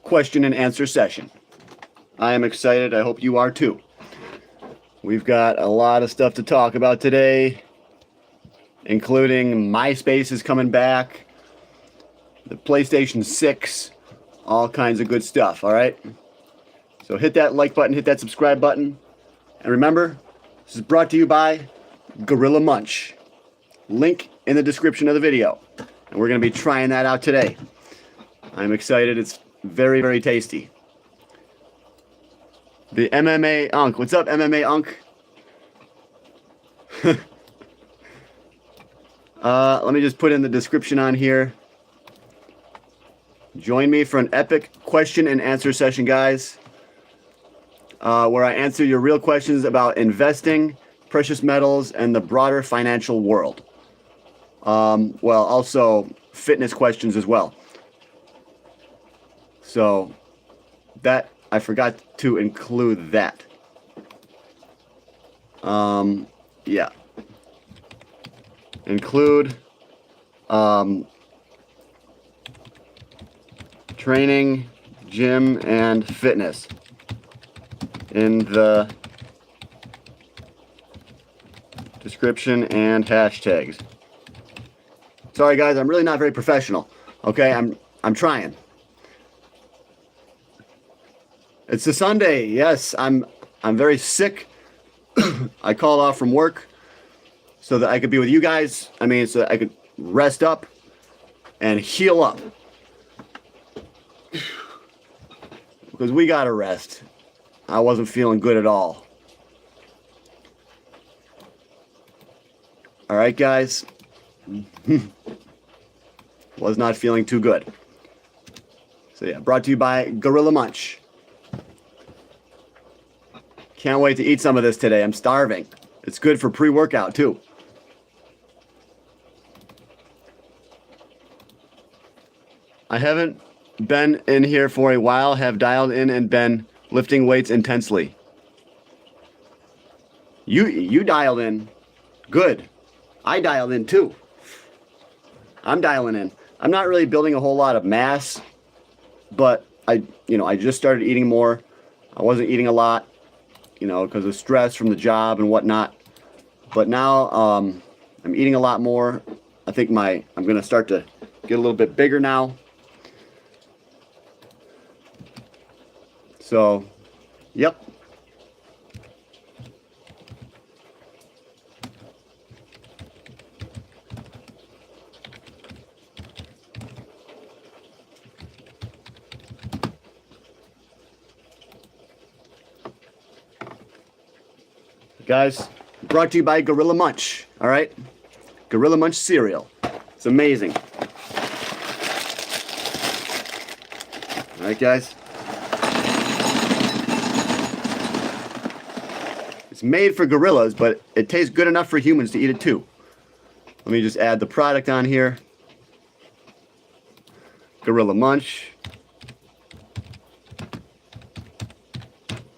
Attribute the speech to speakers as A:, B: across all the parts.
A: question and answer session. I am excited. I hope you are too. We've got a lot of stuff to talk about today, including MySpace is coming back, the PlayStation 6, all kinds of good stuff, all right? So hit that like button, hit that subscribe button, and remember, this is brought to you by Gorilla Munch. Link in the description of the video. And we're going to be trying that out today. I'm excited. It's very, very tasty. The MMA Unk. What's up, MMA Unk? Let me just put in the description on here. Join me for an epic question and answer session, guys, where I answer your real questions about investing, precious metals, and the broader financial world. Well, also fitness questions as well. So that I forgot to include that. Yeah. Include training, gym, and fitness in the description and hashtags. Sorry guys, I'm really not very professional. Okay, I'm trying. It's a Sunday. Yes, I'm very sick. I called off from work so that I could be with you guys. I mean, so that I could rest up and heal up. Because we gotta rest. I wasn't feeling good at all. All right, guys. Was not feeling too good. So yeah, brought to you by Gorilla Munch. Can't wait to eat some of this today. I'm starving. It's good for pre-workout too. I haven't been in here for a while, have dialed in and been lifting weights intensely. You dialed in. Good. I dialed in too. I'm dialing in. I'm not really building a whole lot of mass, but I just started eating more. I wasn't eating a lot, because of stress from the job and whatnot. But now I'm eating a lot more. I think I'm going to start to get a little bit bigger now. So, yep. Guys, brought to you by Gorilla Munch, all right? Gorilla Munch cereal. It's amazing. All right, guys? It's made for gorillas, but it tastes good enough for humans to eat it too. Let me just add the product on here. Gorilla Munch.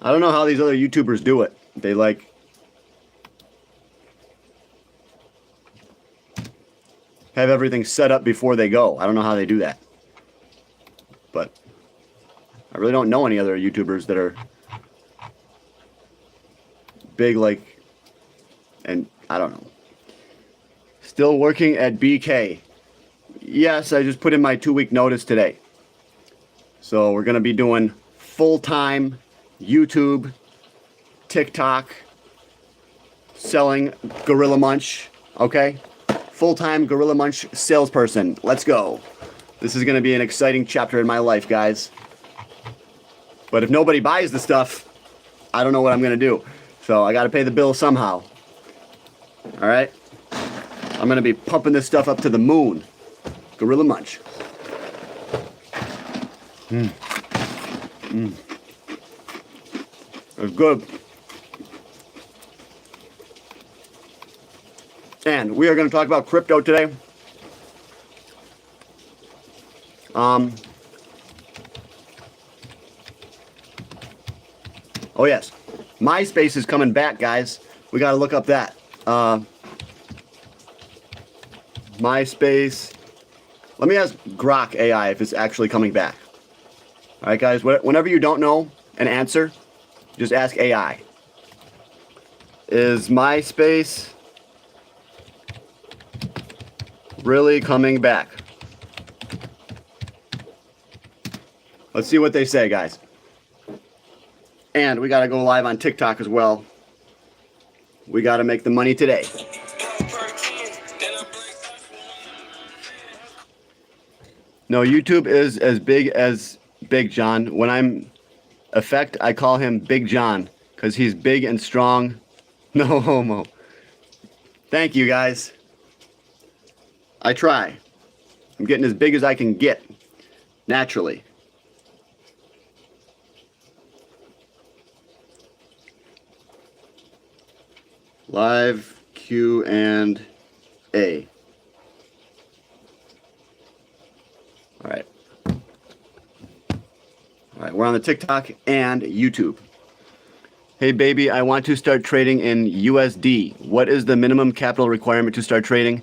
A: I don't know how these other YouTubers do it. They have everything set up before they go. I don't know how they do that. But I really don't know any other YouTubers that are big and I don't know. Still working at BK. Yes, I just put in my 2-week notice today. So we're going to be doing full-time YouTube, TikTok, selling Gorilla Munch, okay? Full-time Gorilla Munch salesperson. Let's go. This is going to be an exciting chapter in my life, guys. But if nobody buys the stuff, I don't know what I'm going to do. So I got to pay the bill somehow. All right? I'm going to be pumping this stuff up to the moon. Gorilla Munch. It's good. And we are going to talk about crypto today. Oh yes, MySpace is coming back, guys. We got to look up that. MySpace. Let me ask Grok AI if it's actually coming back. All right, guys, whenever you don't know an answer, just ask AI. Is MySpace really coming back? Let's see what they say, guys. And we got to go live on TikTok as well. We got to make the money today. No, YouTube is as Big John. When I'm effect, I call him Big John because he's big and strong. No homo. Thank you, guys. I try. I'm getting as big as I can get, naturally. Live Q&A. All right. All right, we're on the TikTok and YouTube. Hey, baby, I want to start trading in USD. What is the minimum capital requirement to start trading?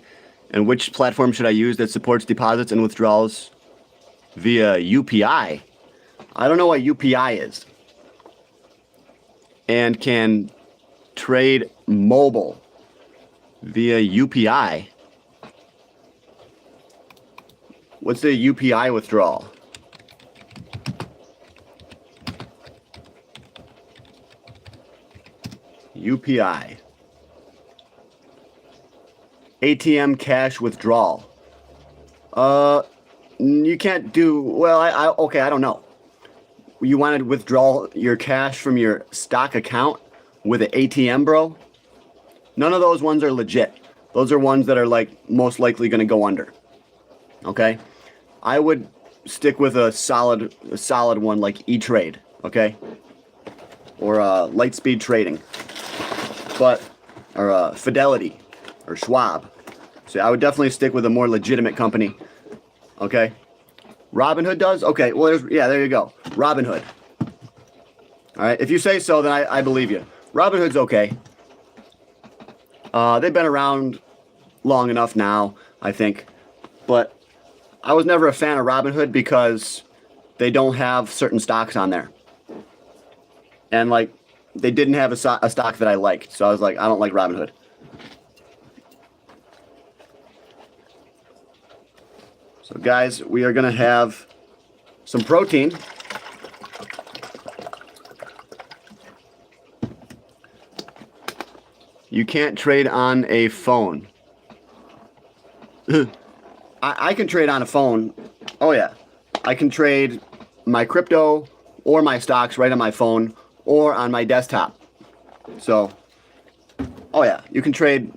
A: And which platform should I use that supports deposits and withdrawals via UPI? I don't know what UPI is. And can trade mobile via UPI. What's the UPI withdrawal? UPI. ATM cash withdrawal. You can't do, well, okay, I don't know. You want to withdraw your cash from your stock account with an ATM, bro? None of those ones are legit. Those are ones that are like most likely going to go under. Okay? I would stick with a solid one like E-Trade, okay? Or Lightspeed Trading. Or Fidelity or Schwab. So I would definitely stick with a more legitimate company. Okay? Robinhood does? Okay, well, there you go. Robinhood. All right, if you say so, then I believe you. Robinhood's okay. They've been around long enough now, I think. But I was never a fan of Robinhood because they don't have certain stocks on there. And, like, they didn't have a stock that I liked. So I was like, I don't like Robinhood. So, guys, we are going to have some protein. You can't trade on a phone. I can trade on a phone. Oh, yeah. I can trade my crypto or my stocks right on my phone or on my desktop. So, oh, yeah. You can trade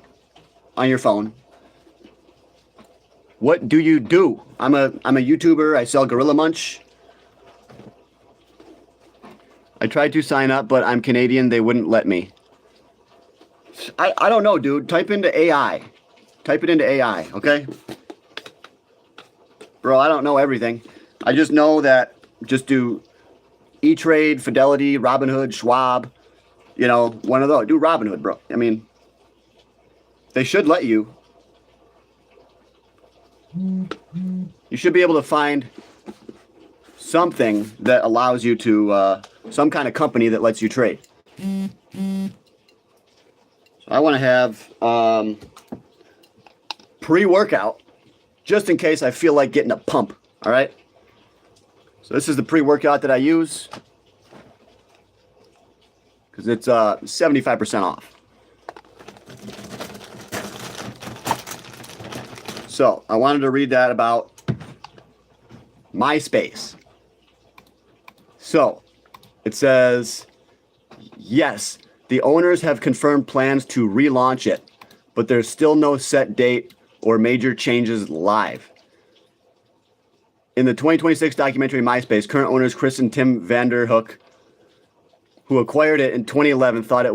A: on your phone. What do you do? I'm a YouTuber. I sell Gorilla Munch. I tried to sign up, but I'm Canadian. They wouldn't let me. I don't know, dude. Type into AI. Type it into AI, okay? Bro, I don't know everything. I just know that just do E-Trade, Fidelity, Robinhood, Schwab. You know, one of those. Do Robinhood, bro. I mean, they should let you. You should be able to find something that allows you to, some kind of company that lets you trade. So I want to have pre-workout just in case I feel like getting a pump, all right? So this is the pre-workout that I use because it's 75% off. So I wanted to read that about MySpace. So it says, yes, the owners have confirmed plans to relaunch it, but there's still no set date or major changes live. In the 2026 documentary MySpace, current owners Chris and Tim Vanderhook, who acquired it in 2011, thought it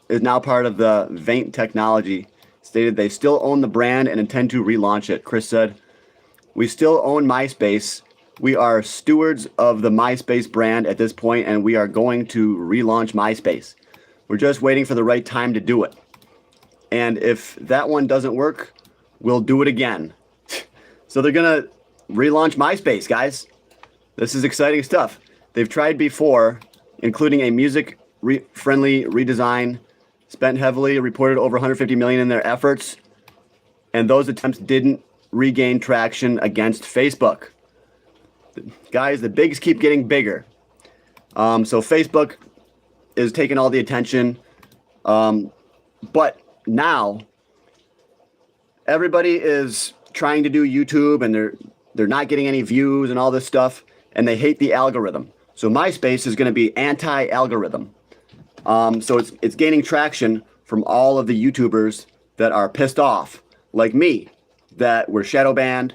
A: is now part of the Vaint technology, stated they still own the brand and intend to relaunch it. Chris said, "We still own MySpace. We are stewards of the MySpace brand at this point, and we are going to relaunch MySpace. We're just waiting for the right time to do it. And if that one doesn't work, we'll do it again." So they're going to relaunch MySpace, guys. This is exciting stuff. They've tried before, including a music-friendly redesign, spent heavily, reported over 150 million in their efforts, and those attempts didn't regain traction against Facebook. Guys, the bigs keep getting bigger. So Facebook is taking all the attention, but now everybody is trying to do YouTube, and they're not getting any views and all this stuff, and they hate the algorithm. So MySpace is going to be anti-algorithm. So it's gaining traction from all of the YouTubers that are pissed off, like me, that we're shadow banned,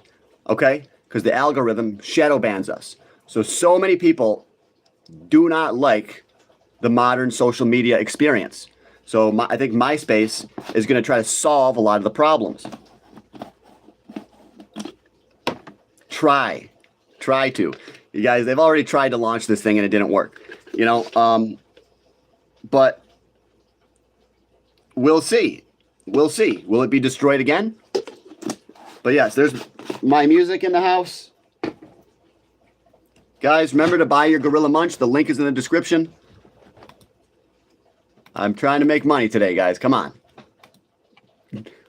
A: okay? Because the algorithm shadow bans us. So many people do not like the modern social media experience. So I think MySpace is going to try to solve a lot of the problems. Try to. You guys, they've already tried to launch this thing and it didn't work. You know, but we'll see. We'll see. Will it be destroyed again? But yes, there's my music in the house. Guys, remember to buy your Gorilla Munch. The link is in the description. I'm trying to make money today, guys. Come on.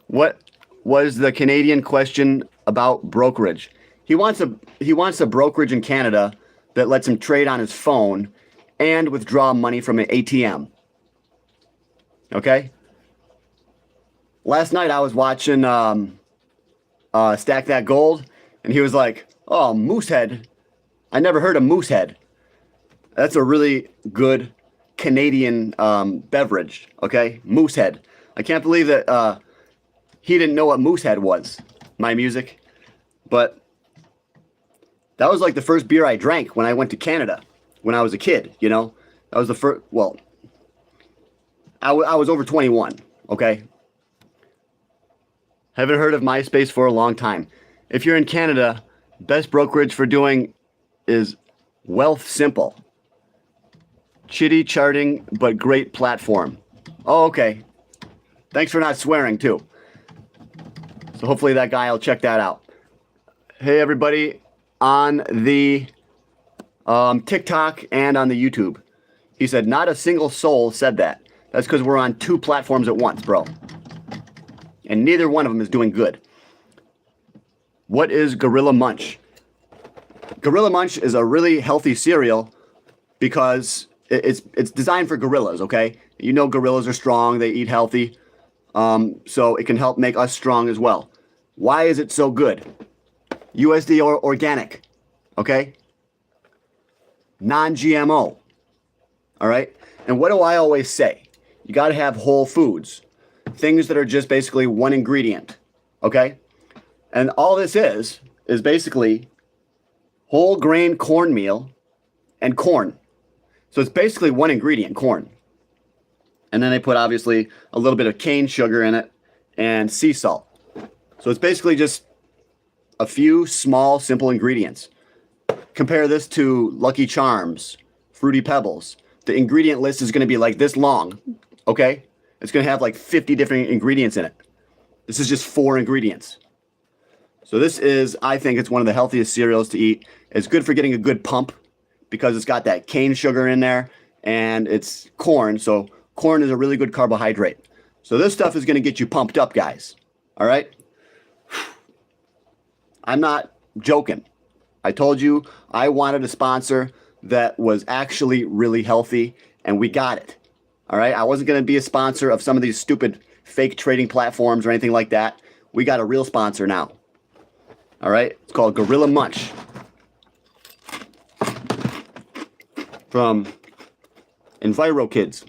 A: What was the Canadian question about brokerage? He wants a brokerage in Canada that lets him trade on his phone and withdraw money from an ATM. Okay? Last night I was watching Stack That Gold, and he was like, "Oh, Moosehead. I never heard of Moosehead. That's a really good Canadian beverage, okay? Moosehead. I can't believe that he didn't know what Moosehead was, my music. But that was like the first beer I drank when I went to Canada when I was a kid, you know? That was the first, well, I was over 21, okay? Haven't heard of MySpace for a long time. If you're in Canada, best brokerage for doing is Wealth Simple. Chitty charting, but great platform. Oh, okay. Thanks for not swearing, too. So hopefully that guy will check that out. Hey, everybody on the TikTok and on the YouTube. He said, not a single soul said that. That's because we're on 2 platforms at once, bro. And neither one of them is doing good. What is Gorilla Munch? Gorilla Munch is a really healthy cereal because it's designed for gorillas, okay? You know gorillas are strong, they eat healthy, so it can help make us strong as well. Why is it so good? USD or organic, okay? Non-GMO, all right? And what do I always say? You got to have whole foods, things that are just basically one ingredient, okay? And all this is basically whole grain cornmeal and corn. So it's basically one ingredient, corn. And then they put obviously a little bit of cane sugar in it and sea salt. So it's basically just a few small, simple ingredients. Compare this to Lucky Charms, Fruity Pebbles. The ingredient list is going to be like this long, okay? It's going to have like 50 different ingredients in it. This is just 4 ingredients. So this is, I think it's one of the healthiest cereals to eat. It's good for getting a good pump because it's got that cane sugar in there and it's corn. So corn is a really good carbohydrate. So this stuff is going to get you pumped up, guys. All right? I'm not joking. I told you I wanted a sponsor that was actually really healthy, and we got it. All right? I wasn't going to be a sponsor of some of these stupid fake trading platforms or anything like that. We got a real sponsor now. All right? It's called Gorilla Munch. From Enviro Kids.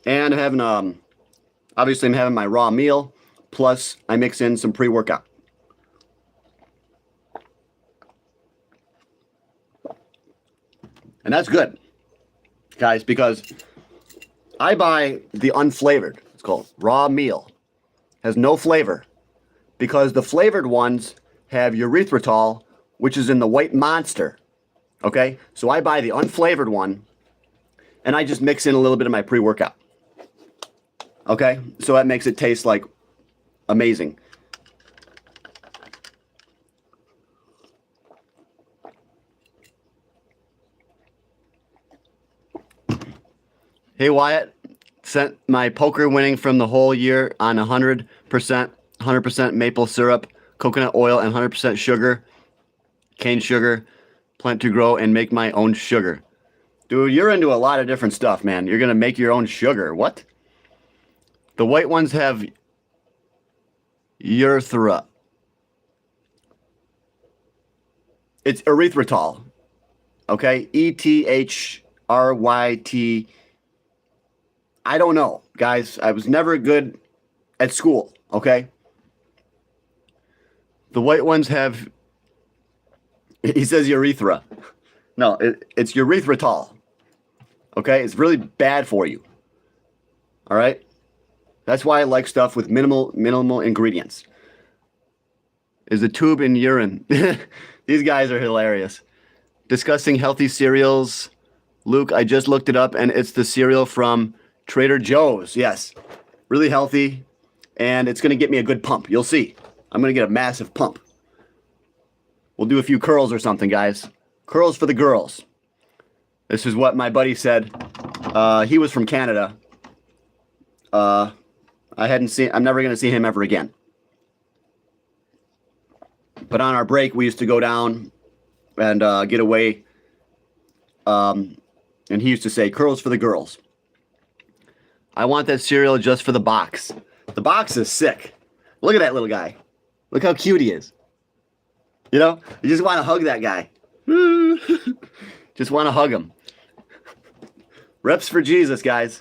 A: And I'm having, obviously I'm having my raw meal, plus I mix in some pre-workout. And that's good, guys, because I buy the unflavored. It's called raw meal. Has no flavor. Because the flavored ones have erythritol, which is in the white monster. Okay? So I buy the unflavored one, and I just mix in a little bit of my pre-workout. Okay, so that makes it taste like amazing. Hey Wyatt, sent my poker winning from the whole year on 100% maple syrup, coconut oil, and 100% sugar, cane sugar, plant to grow, and make my own sugar. Dude, you're into a lot of different stuff, man. You're gonna make your own sugar. What? The white ones have urethra. It's erythritol. Okay? ETHRYT. I don't know, guys. I was never good at school, okay? The white ones have, he says urethra. No, it's erythritol. Okay? It's really bad for you. All right? That's why I like stuff with minimal ingredients. Is a tube in urine. These guys are hilarious. Discussing healthy cereals. Luke, I just looked it up, and it's the cereal from Trader Joe's. Yes. Really healthy, and it's going to get me a good pump. You'll see. I'm going to get a massive pump. We'll do a few curls or something, guys. Curls for the girls. This is what my buddy said. He was from Canada. I'm never going to see him ever again. But on our break, we used to go down and get away. And he used to say, curls for the girls. I want that cereal just for the box. The box is sick. Look at that little guy. Look how cute he is. You know, you just want to hug that guy. Just want to hug him. Reps for Jesus, guys.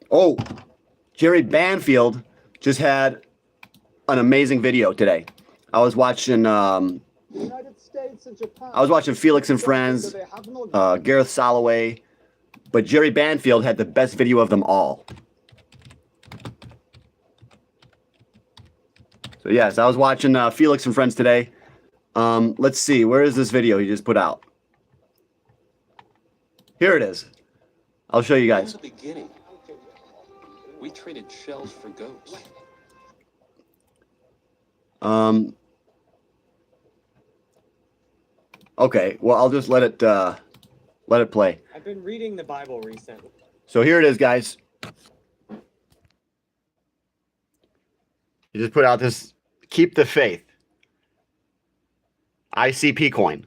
A: Oh, Jerry Banfield just had an amazing video today. I was watching Felix and Friends, Gareth Soloway, but Jerry Banfield had the best video of them all. So yes, I was watching Felix and Friends today. Let's see, where is this video he just put out? Here it is. I'll show you guys.
B: From the beginning, we traded shells for goats.
A: Okay, well, I'll just let it play.
C: I've been reading the Bible recently.
A: So here it is, guys. He just put out this Keep the Faith ICP coin.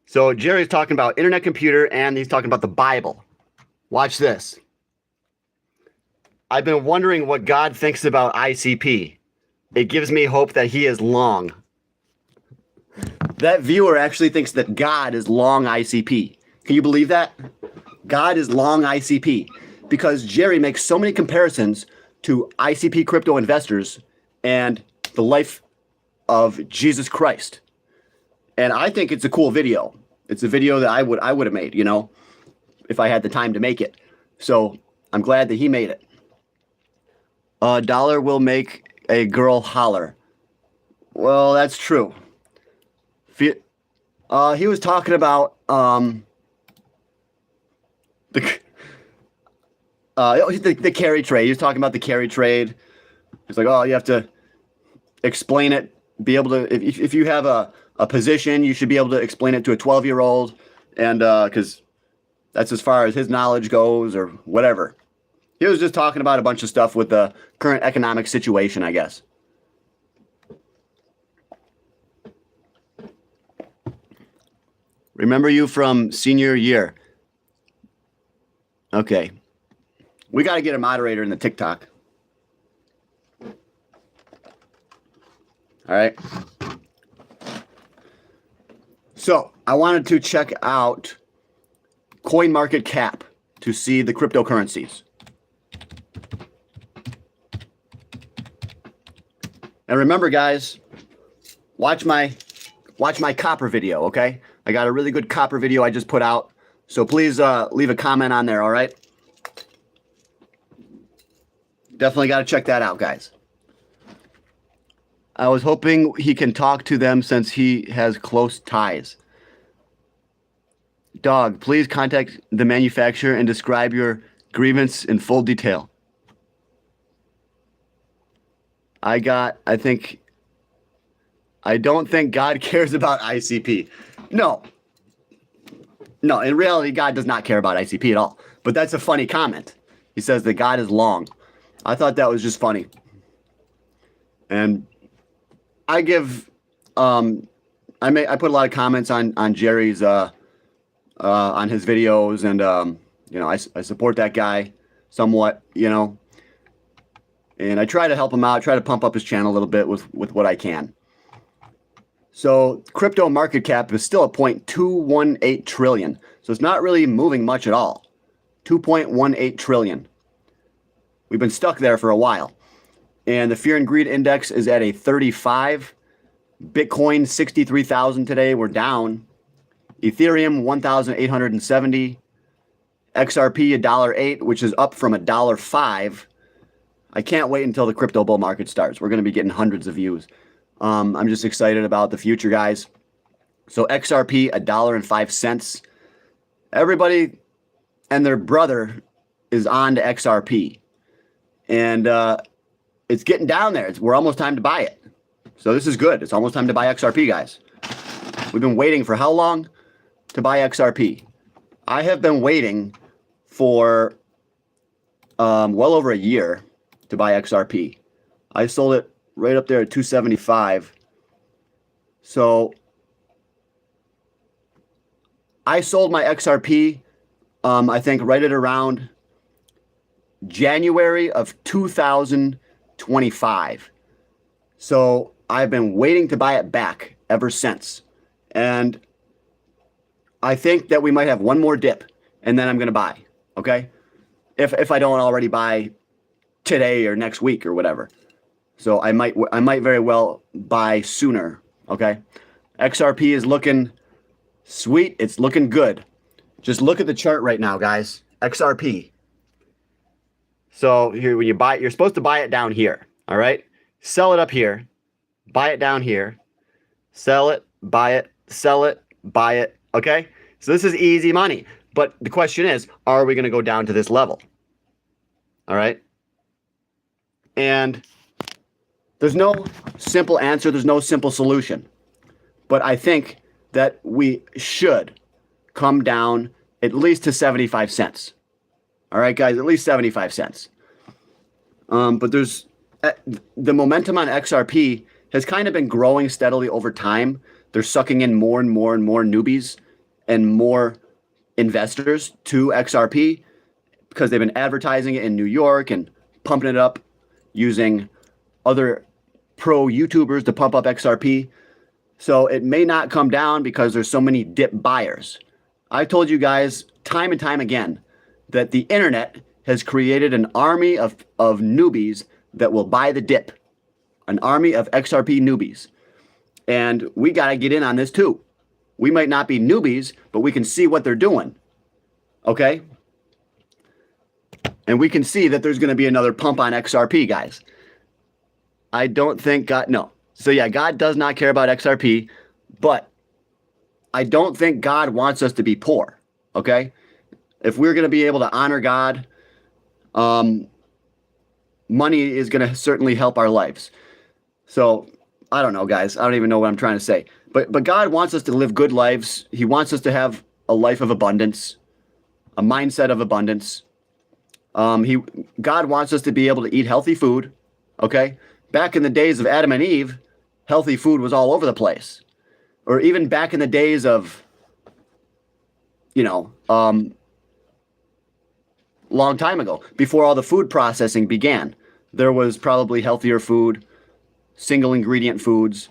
A: So Jerry's talking about internet computer and he's talking about the Bible. Watch this. I've been wondering what God thinks about ICP. It gives me hope that he is long. That viewer actually thinks that God is long ICP. Can you believe that? God is long ICP. Because Jerry makes so many comparisons to ICP crypto investors and the life of Jesus Christ. And I think it's a cool video. It's a video that I would have made, you know, if I had the time to make it. So I'm glad that he made it. A dollar will make a girl holler. Well, that's true. He was talking about the carry trade. He was talking about the carry trade. It's like, oh, you have to explain it. Be able to, if you have a position, you should be able to explain it to a 12-year-old, and because that's as far as his knowledge goes, or whatever. He was just talking about a bunch of stuff with the current economic situation, I guess. Remember you from senior year. Okay. We got to get a moderator in the TikTok. All right. So I wanted to check out CoinMarketCap to see the cryptocurrencies. And remember, guys, watch my copper video, okay? I got a really good copper video I just put out. So please leave a comment on there, all right? Definitely got to check that out, guys. I was hoping he can talk to them since he has close ties. Dog, please contact the manufacturer and describe your grievance in full detail. I don't think God cares about ICP. No. No, in reality, God does not care about ICP at all. But that's a funny comment. He says that God is long. I thought that was just funny. And I give, I put a lot of comments on Jerry's, on his videos, and I support that guy somewhat, and I try to help him out, try to pump up his channel a little bit with what I can. So crypto market cap is still at 0.218 trillion. So it's not really moving much at all. 2.18 trillion. We've been stuck there for a while. And the fear and greed index is at a 35. Bitcoin 63,000 today. We're down. Ethereum 1,870. XRP $1.08, which is up from $1.05. I can't wait until the crypto bull market starts. We're going to be getting hundreds of views. I'm just excited about the future, guys. So XRP $1.05. Everybody and their brother is on to XRP, and it's getting down there. We're almost time to buy it. So this is good. It's almost time to buy XRP, guys. We've been waiting for how long to buy XRP? I have been waiting for well over a year to buy XRP. I sold it right up there at 275. So I sold my XRP, I think right at around January of 2025. So I've been waiting to buy it back ever since. And I think that we might have one more dip, and then I'm going to buy, okay? If I don't already buy today or next week or whatever. So I might very well buy sooner, okay? XRP is looking sweet. It's looking good. Just look at the chart right now, guys. XRP. So here, when you buy it, you're supposed to buy it down here, all right? Sell it up here. Buy it down here. Sell it, buy it, sell it, buy it, okay? So this is easy money. But the question is, are we going to go down to this level? All right? And there's no simple answer. There's no simple solution. But I think that we should come down at least to 75 cents. All right, guys, at least 75 cents. But there's the momentum on XRP has kind of been growing steadily over time. They're sucking in more and more and more newbies and more investors to XRP because they've been advertising it in New York and pumping it up using other pro YouTubers to pump up XRP. So it may not come down because there's so many dip buyers. I told you guys time and time again that the internet has created an army of newbies that will buy the dip. An army of XRP newbies. And we got to get in on this too. We might not be newbies, but we can see what they're doing. Okay? And we can see that there's going to be another pump on XRP, guys. I don't think God, no. So yeah, God does not care about XRP, but I don't think God wants us to be poor. Okay? If we're going to be able to honor God, money is going to certainly help our lives. So I don't know, guys. I don't even know what I'm trying to say. But God wants us to live good lives. He wants us to have a life of abundance, a mindset of abundance. God wants us to be able to eat healthy food. Okay? Back in the days of Adam and Eve, healthy food was all over the place. Or even back in the days of, long time ago, before all the food processing began, there was probably healthier food, single ingredient foods.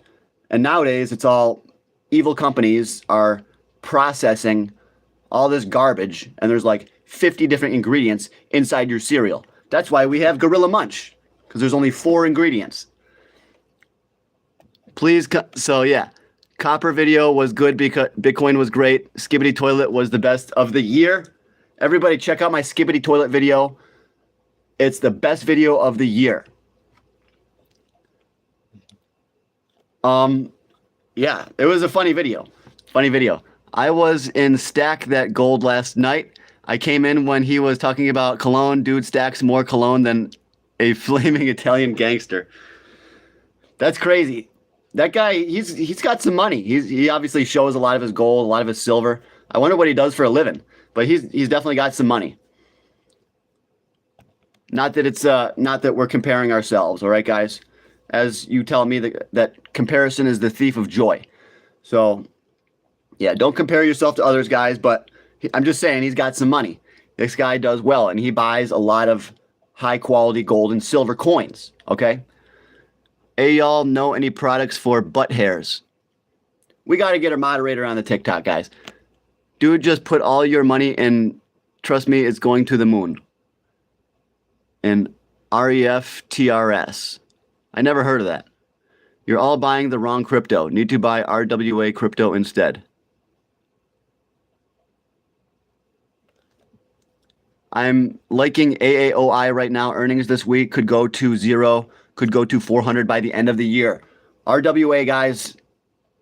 A: And nowadays it's all evil companies are processing all this garbage, and there's like 50 different ingredients inside your cereal. That's why we have Gorilla Munch, because there's only 4 ingredients. Please, so yeah, Copper video was good because Bitcoin was great. Skibbity Toilet was the best of the year. Everybody check out my Skibbity Toilet video. It's the best video of the year. Yeah, it was a funny video. Funny video. I was in Stack That Gold last night. I came in when he was talking about cologne. Dude stacks more cologne than a flaming Italian gangster. That's crazy. That guy, he's got some money. He obviously shows a lot of his gold, a lot of his silver. I wonder what he does for a living, but he's definitely got some money. Not that it's not that we're comparing ourselves, all right, guys. As you tell me that comparison is the thief of joy. So, yeah, don't compare yourself to others, guys. But I'm just saying he's got some money. This guy does well, and he buys a lot of high quality gold and silver coins. Okay. Hey, y'all know any products for butt hairs? We got to get a moderator on the TikTok, guys. Dude, just put all your money in. Trust me, it's going to the moon. And REFTRS. I never heard of that. You're all buying the wrong crypto. Need to buy RWA crypto instead. I'm liking AAOI right now. Earnings this week could go to 0, could go to 400 by the end of the year. RWA, guys,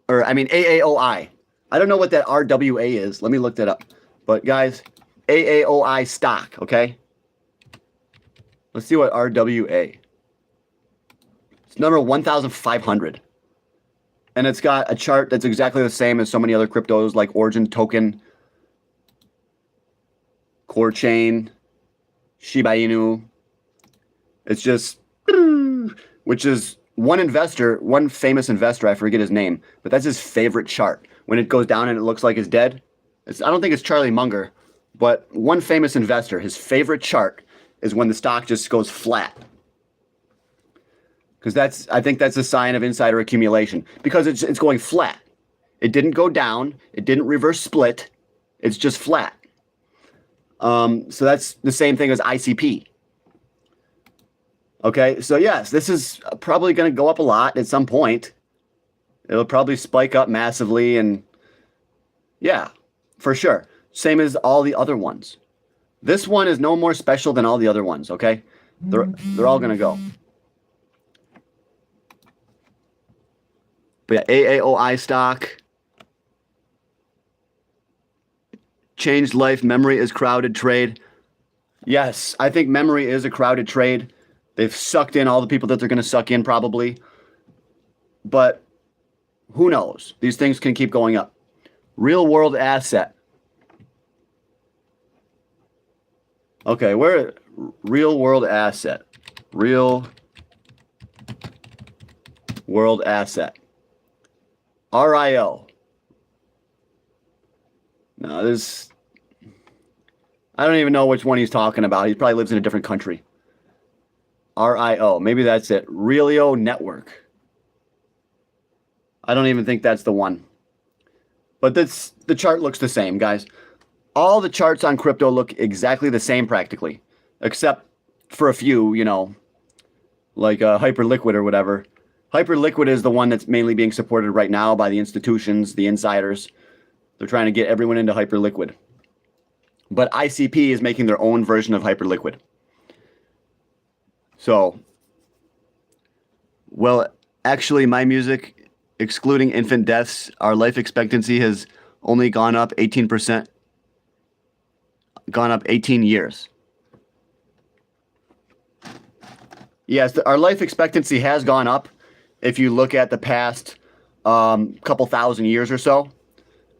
A: or I mean AAOI. I don't know what that RWA is. Let me look that up. But guys, AAOI stock, okay? Let's see what RWA. It's number 1,500. And it's got a chart that's exactly the same as so many other cryptos like Origin Token, Core Chain, Shiba Inu. It's just, which is one investor, one famous investor, I forget his name, but that's his favorite chart. When it goes down and it looks like it's dead. I don't think it's Charlie Munger, but one famous investor, his favorite chart is when the stock just goes flat. Because I think that's a sign of insider accumulation. Because it's going flat. It didn't go down. It didn't reverse split. It's just flat. So that's the same thing as ICP. Okay, so yes, this is probably going to go up a lot at some point. It'll probably spike up massively, and yeah, for sure. Same as all the other ones. This one is no more special than all the other ones, okay? They're all going to go. But yeah, AAOI stock. Changed life. Memory is crowded trade. Yes, I think memory is a crowded trade. They've sucked in all the people that they're going to suck in probably. But who knows? These things can keep going up. Real world asset. Okay, where real world asset. Real world asset. RIO. No, there's... I don't even know which one he's talking about. He probably lives in a different country. RIO. Maybe that's it. Relio Network. I don't even think that's the one. But the chart looks the same, guys. All the charts on crypto look exactly the same practically. Except for a few, you know, like Hyperliquid or whatever. Hyperliquid is the one that's mainly being supported right now by the institutions, the insiders. They're trying to get everyone into Hyperliquid. But ICP is making their own version of Hyperliquid. So, well, actually, my music, excluding infant deaths, our life expectancy has only gone up 18%. Gone up 18 years. Yes, our life expectancy has gone up if you look at the past couple thousand years or so.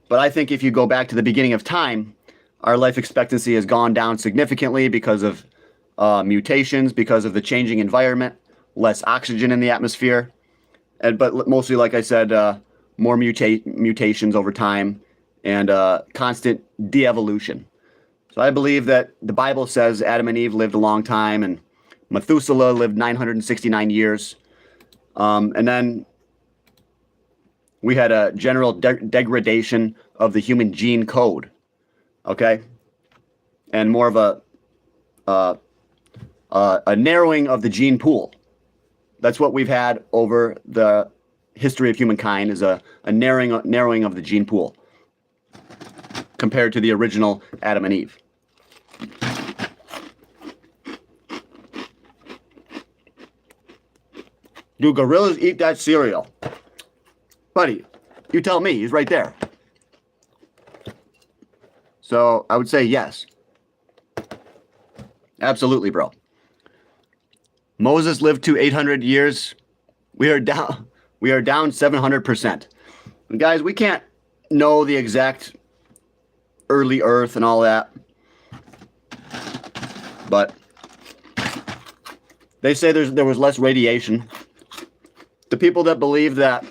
A: But I think if you go back to the beginning of time, our life expectancy has gone down significantly because of mutations, because of the changing environment, less oxygen in the atmosphere, but mostly, like I said, more mutations over time and constant de-evolution. So I believe that the Bible says Adam and Eve lived a long time and Methuselah lived 969 years. And then we had a general degradation of the human gene code. Okay? And more of a narrowing of the gene pool. That's what we've had over the history of humankind, is a narrowing of the gene pool compared to the original Adam and Eve. Do gorillas eat that cereal? Buddy, you tell me. He's right there. So I would say yes. Absolutely, bro. Moses lived to 800 years. We are down. We are down 700%. And guys, we can't know the exact early Earth and all that, but they say there was less radiation. The people that believe that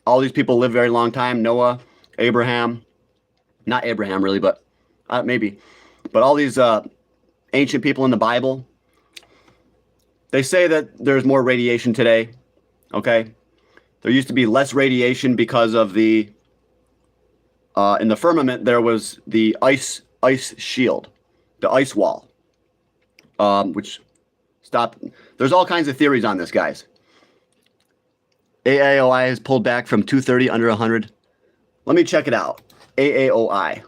A: all these people live a very long time, Noah, Abraham, not Abraham really, but maybe, but all these ancient people in the Bible, they say that there's more radiation today. Okay, there used to be less radiation because of the in the firmament there was the ice shield, the ice wall, which stopped. There's all kinds of theories on this, guys. AAOI has pulled back from 230 under 100. Let me check it out. AAOI.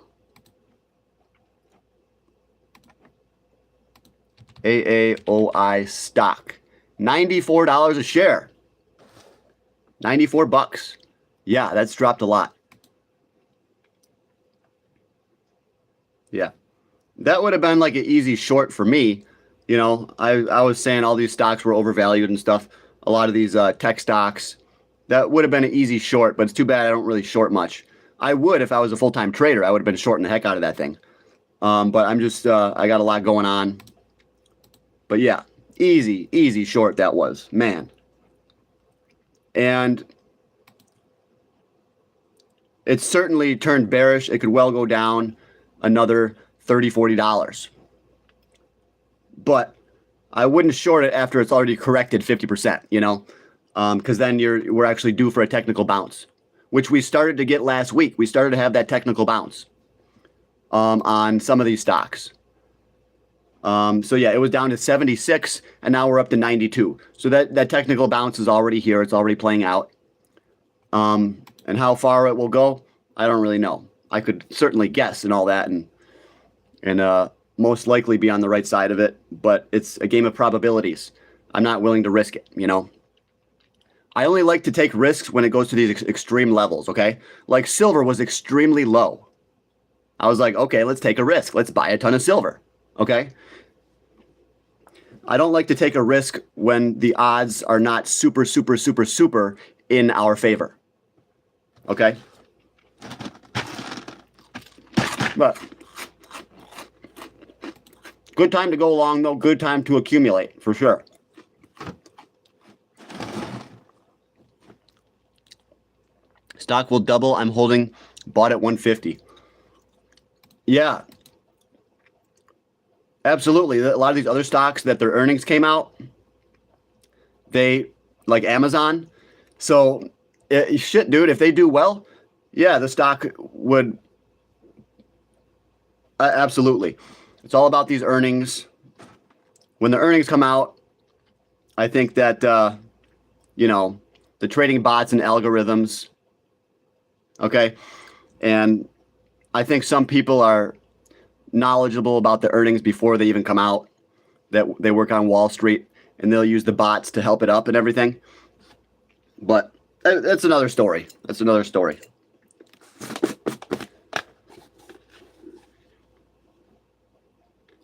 A: AAOI stock. $94 a share. 94 bucks. Yeah, that's dropped a lot. Yeah. That would have been like an easy short for me. You know, I was saying all these stocks were overvalued and stuff. A lot of these tech stocks. That would have been an easy short, but it's too bad I don't really short much. I would if I was a full-time trader. I would have been shorting the heck out of that thing. But I'm just, I got a lot going on. But yeah, easy short that was, man. And it's certainly turned bearish. It could well go down another $30, $40. But I wouldn't short it after it's already corrected 50%, you know, because then we're actually due for a technical bounce, which we started to get last week. We started to have that technical bounce on some of these stocks. So yeah, it was down to 76 and now we're up to 92. So that technical bounce is already here. It's already playing out. And how far it will go, I don't really know. I could certainly guess and all that and most likely be on the right side of it, but it's a game of probabilities. I'm not willing to risk it, you know. I only like to take risks when it goes to these extreme levels, okay? Like silver was extremely low. I was like, okay, let's take a risk. Let's buy a ton of silver, okay? I don't like to take a risk when the odds are not super in our favor, okay? But good time to go long, though. Good time to accumulate, for sure. Stock will double. I'm holding, bought at 150. Yeah. Absolutely. A lot of these other stocks that their earnings came out, they, like Amazon. So, shit, dude, if they do well, yeah, the stock would, absolutely. It's all about these earnings. When the earnings come out, I think that, you know, the trading bots and algorithms, okay, and I think some people are knowledgeable about the earnings before they even come out, that they work on Wall Street, and they'll use the bots to help it up and everything. But that's another story. That's another story.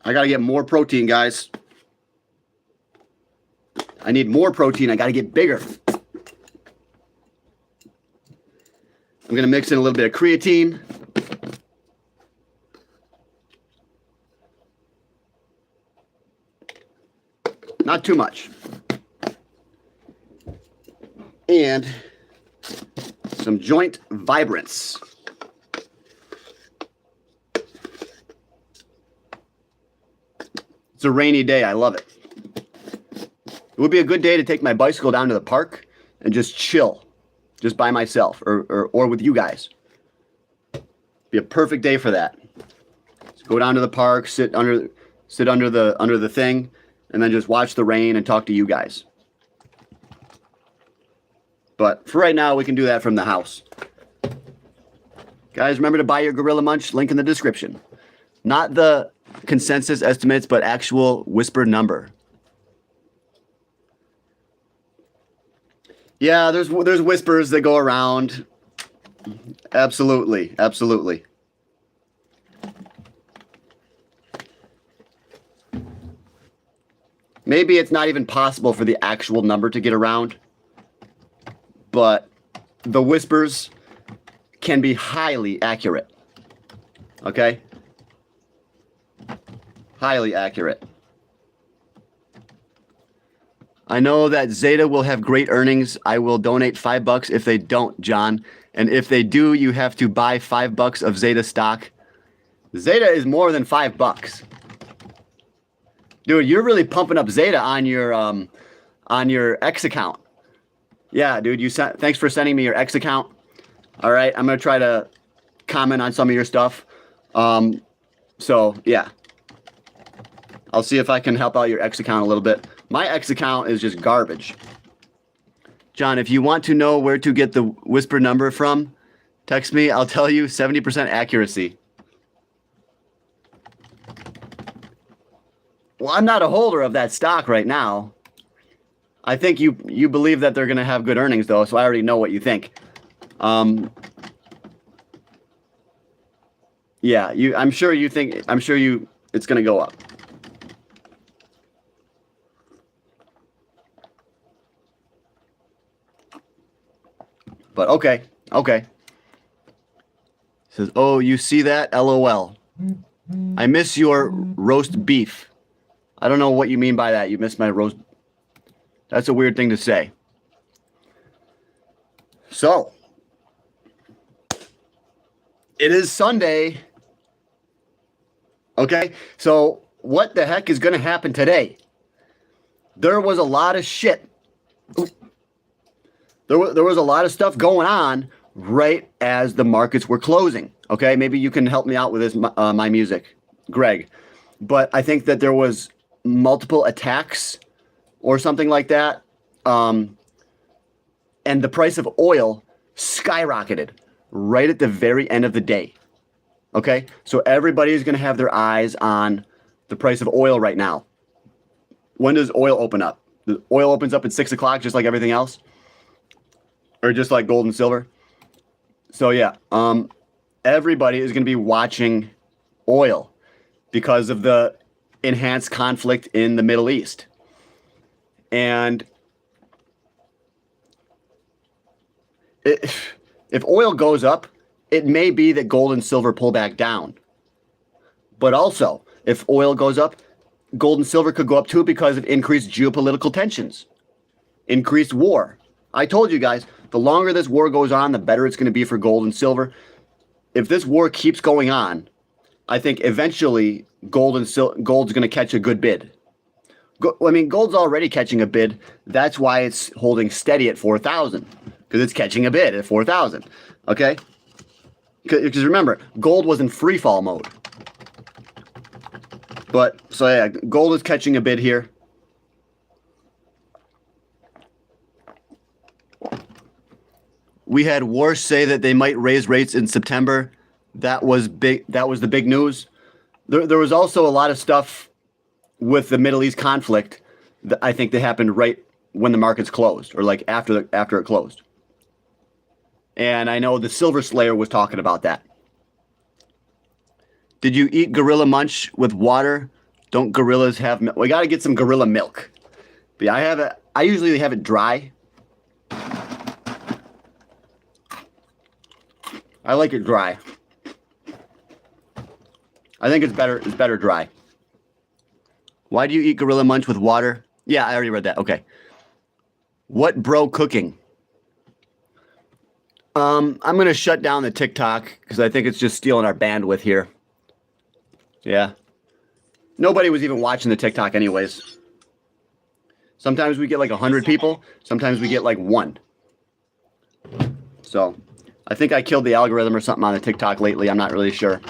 A: I got to get more protein, guys. I need more protein. I got to get bigger. I'm going to mix in a little bit of creatine. Not too much. And some joint vibrance. It's a rainy day. I love it. It would be a good day to take my bicycle down to the park and just chill, just by myself or with you guys. Be a perfect day for that. Just go down to the park, sit under the thing, and then just watch the rain and talk to you guys. But for right now, we can do that from the house. Guys, remember to buy your Gorilla Munch, link in the description. Not the consensus estimates, but actual whispered number. Yeah, there's whispers that go around. Absolutely, absolutely. maybe it's not even possible for the actual number to get around, but the whispers can be highly accurate. Okay? Highly accurate. I know that Zeta will have great earnings. I will donate $5 if they don't, John. And if they do, you have to buy $5 of Zeta stock. Zeta is more than $5. Dude, you're really pumping up Zeta on your X account. Yeah, dude, thanks for sending me your X account. All right, I'm gonna try to comment on some of your stuff. So yeah, I'll see if I can help out your X account a little bit. My X account is just garbage. John, if you want to know where to get the whisper number from, text me. I'll tell you. 70% accuracy. Well, I'm not a holder of that stock right now. I think you believe that they're going to have good earnings, though, so I already know what you think. Yeah, I'm sure it's going to go up. But okay. Says, oh, you see that? LOL. I miss your roast beef. I don't know what you mean by that. You missed my roast. That's a weird thing to say. So, it is Sunday. Okay, so what the heck is going to happen today? There was a lot of shit. There was a lot of stuff going on right as the markets were closing. Okay, maybe you can help me out with this, my music, Greg. But I think that there was multiple attacks or something like that. And the price of oil skyrocketed right at the very end of the day. Okay, so everybody is going to have their eyes on the price of oil right now. When does oil open up? The oil opens up at 6 o'clock, just like everything else, or just like gold and silver. So yeah, everybody is going to be watching oil because of the enhanced conflict in the Middle East. And if oil goes up, it may be that gold and silver pull back down. But also, if oil goes up, gold and silver could go up too because of increased geopolitical tensions, increased war. I told you guys, the longer this war goes on, the better it's going to be for gold and silver. If this war keeps going on, I think eventually gold's going to catch a good bid. Gold's already catching a bid. That's why it's holding steady at 4,000, because it's catching a bid at 4,000. Okay? Because remember, gold was in free fall mode. But, so yeah, gold is catching a bid here. We had War say that they might raise rates in September. That was big. That was the big news. There was also a lot of stuff with the Middle East conflict that I think that happened right when the markets closed, or like after it closed. And I know the Silver Slayer was talking about that. Did you eat Gorilla Munch with water? Don't gorillas have milk? We got to get some gorilla milk. But yeah, I usually have it dry. I like it dry. I think it's better dry. Why do you eat Gorilla Munch with water? Yeah, I already read that. Okay. What bro cooking? I'm going to shut down the TikTok because I think it's just stealing our bandwidth here. Yeah. Nobody was even watching the TikTok anyways. Sometimes we get like 100 people. Sometimes we get like 1. So I think I killed the algorithm or something on the TikTok lately. I'm not really sure.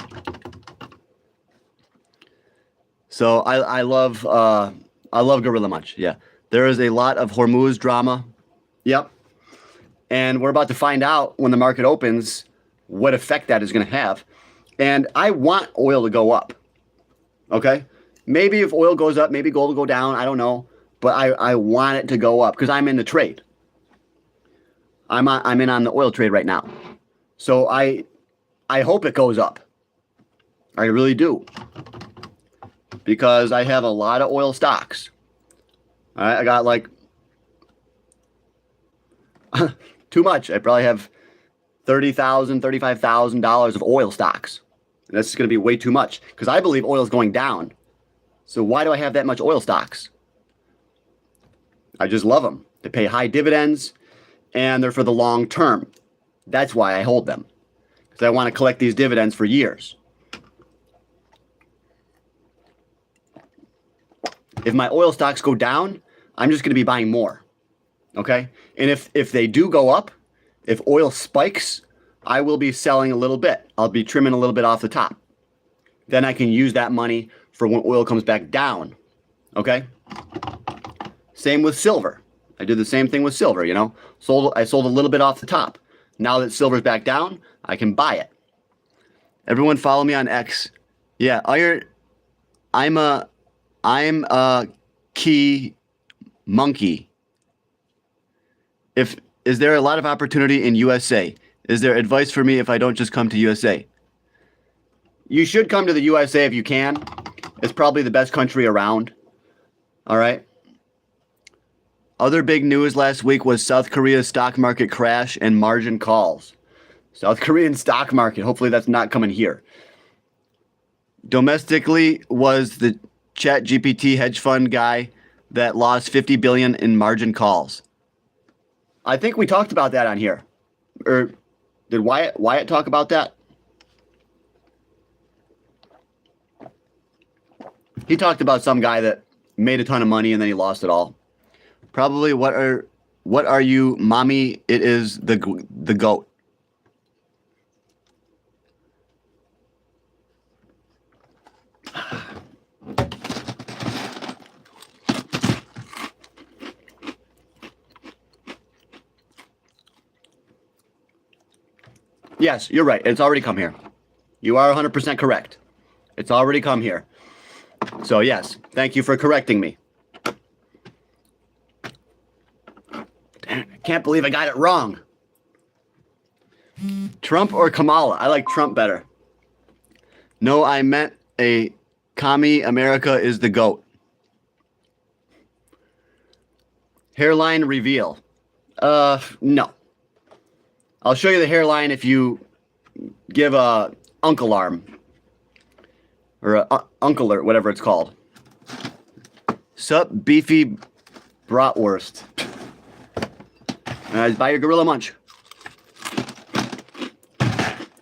A: So I love Gorilla Munch. Yeah. There is a lot of Hormuz drama. Yep. And we're about to find out when the market opens what effect that is going to have. And I want oil to go up. Okay? Maybe if oil goes up, maybe gold will go down. I don't know. But I want it to go up because I'm in the trade. I'm in on the oil trade right now. So I hope it goes up. I really do. Because I have a lot of oil stocks. All right, I got like too much. I probably have $30,000, $35,000 of oil stocks. And that's going to be way too much because I believe oil is going down. So why do I have that much oil stocks? I just love them. They pay high dividends and they're for the long term. That's why I hold them, because I want to collect these dividends for years. If my oil stocks go down, I'm just going to be buying more. Okay? And if they do go up, if oil spikes, I will be selling a little bit. I'll be trimming a little bit off the top. Then I can use that money for when oil comes back down. Okay? Same with silver. I did the same thing with silver, you know. I sold a little bit off the top. Now that silver's back down, I can buy it. Everyone follow me on X. Yeah, I'm a key monkey. Is there a lot of opportunity in USA? Is there advice for me if I don't just come to USA? You should come to the USA if you can. It's probably the best country around. All right. Other big news last week was South Korea's stock market crash and margin calls. South Korean stock market. Hopefully that's not coming here. Domestically was the ChatGPT hedge fund guy that lost $50 billion in margin calls. I think we talked about that on here. Or did Wyatt talk about that? He talked about some guy that made a ton of money and then he lost it all. Probably what are you, mommy? It is the goat. Yes, you're right. It's already come here. You are 100% correct. It's already come here. So yes, thank you for correcting me. Damn, I can't believe I got it wrong. Trump or Kamala? I like Trump better. No, I meant a commie. America is the GOAT. Hairline reveal. No. I'll show you the hairline if you give a uncle arm. Or a uncle or whatever it's called. Sup, beefy bratwurst. Buy your Gorilla Munch.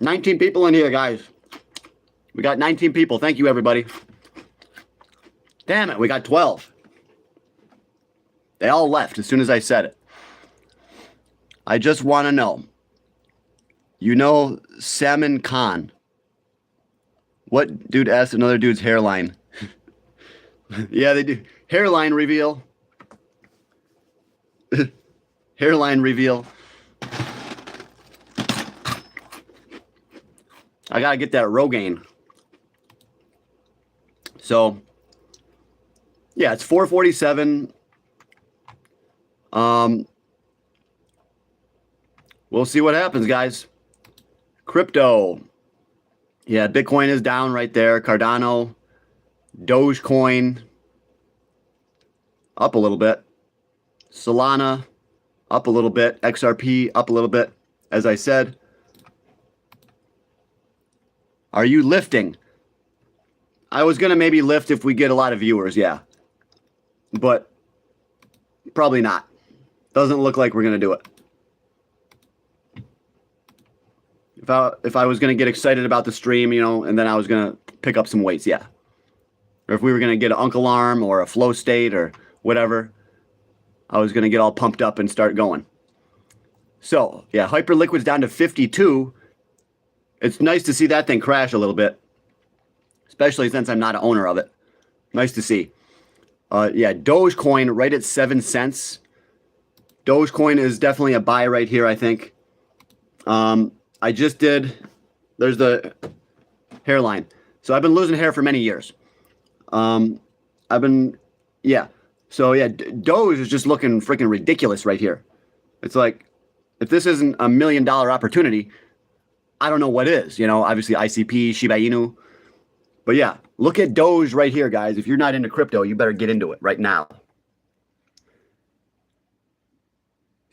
A: 19 people in here, guys. We got 19 people. Thank you, everybody. Damn it, we got 12. They all left as soon as I said it. I just want to know. You know Salman Khan. What dude asked another dude's hairline? Yeah, they do. Hairline reveal. Hairline reveal. I gotta get that Rogaine. So, yeah, it's 447. We'll see what happens, guys. Crypto. Yeah, Bitcoin is down right there. Cardano, Dogecoin, up a little bit. Solana, up a little bit. XRP, up a little bit. As I said, are you lifting? I was going to maybe lift if we get a lot of viewers, yeah. But probably not. Doesn't look like we're going to do it. If I was going to get excited about the stream, you know, and then I was going to pick up some weights, yeah. Or if we were going to get an Uncle Arm or a Flow State or whatever, I was going to get all pumped up and start going. So, yeah, Hyperliquid's down to 52. It's nice to see that thing crash a little bit, especially since I'm not an owner of it. Nice to see. Yeah, Dogecoin right at 7 cents. Dogecoin is definitely a buy right here, I think. I just did, there's the hairline. So I've been losing hair for many years. Yeah. So yeah, Doge is just looking freaking ridiculous right here. It's like, if this isn't $1 million opportunity, I don't know what is. You know, obviously ICP, Shiba Inu. But yeah, look at Doge right here, guys. If you're not into crypto, you better get into it right now.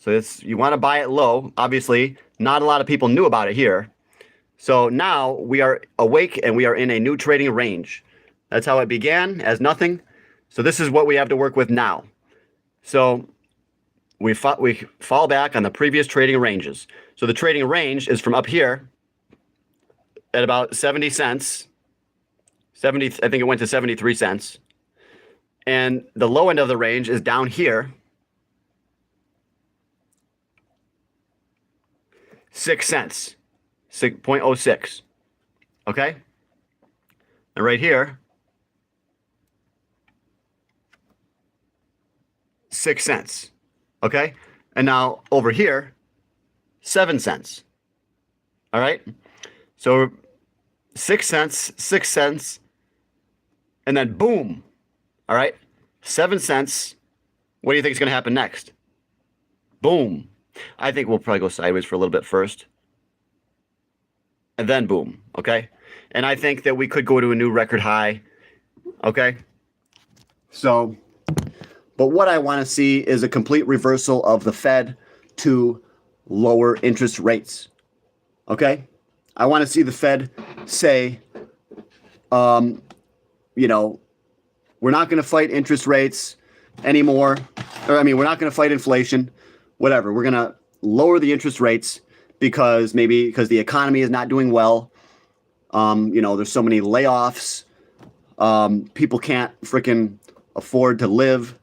A: So you want to buy it low. Obviously, not a lot of people knew about it here. So now we are awake and we are in a new trading range. That's how it began, as nothing. So this is what we have to work with now. So we fall back on the previous trading ranges. So the trading range is from up here at about 70 cents. I think it went to 73 cents. And the low end of the range is down here. 6 cents. 6.06. Okay? And right here, 6 cents. Okay? And now over here, 7 cents. All right? So 6 cents, 6 cents, and then boom. All right? 7 cents. What do you think is going to happen next? Boom. I think we'll probably go sideways for a little bit first. And then boom. Okay? And I think that we could go to a new record high. Okay? So, but what I want to see is a complete reversal of the Fed to lower interest rates. Okay? I want to see the Fed say, you know, we're not going to fight interest rates anymore. Or, I mean, we're not going to fight inflation, whatever. We're going to lower the interest rates because the economy is not doing well. You know, there's so many layoffs. People can't freaking afford to live.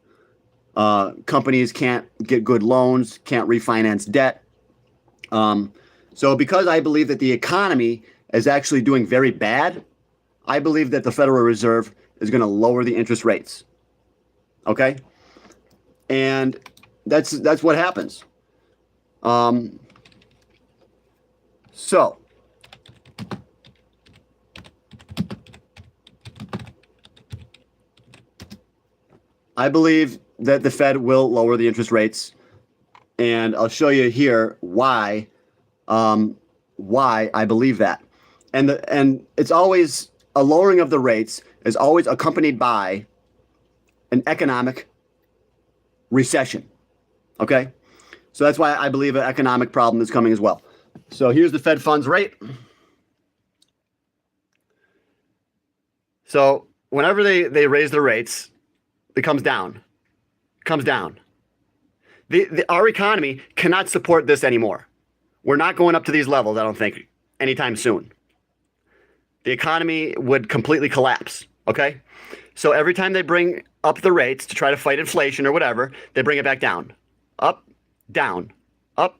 A: Companies can't get good loans, can't refinance debt. So because I believe that the economy is actually doing very bad, I believe that the Federal Reserve is going to lower the interest rates. Okay? And that's what happens. So I believe that the Fed will lower the interest rates, and I'll show you here why I believe that. And it's always a lowering of the rates is always accompanied by an economic recession. Okay? So that's why I believe an economic problem is coming as well. So here's the Fed funds rate. So whenever they raise the rates, it comes down. Comes down. Our economy cannot support this anymore. We're not going up to these levels, I don't think, anytime soon. The economy would completely collapse, okay? So every time they bring up the rates to try to fight inflation or whatever, they bring it back down. Up, down, up,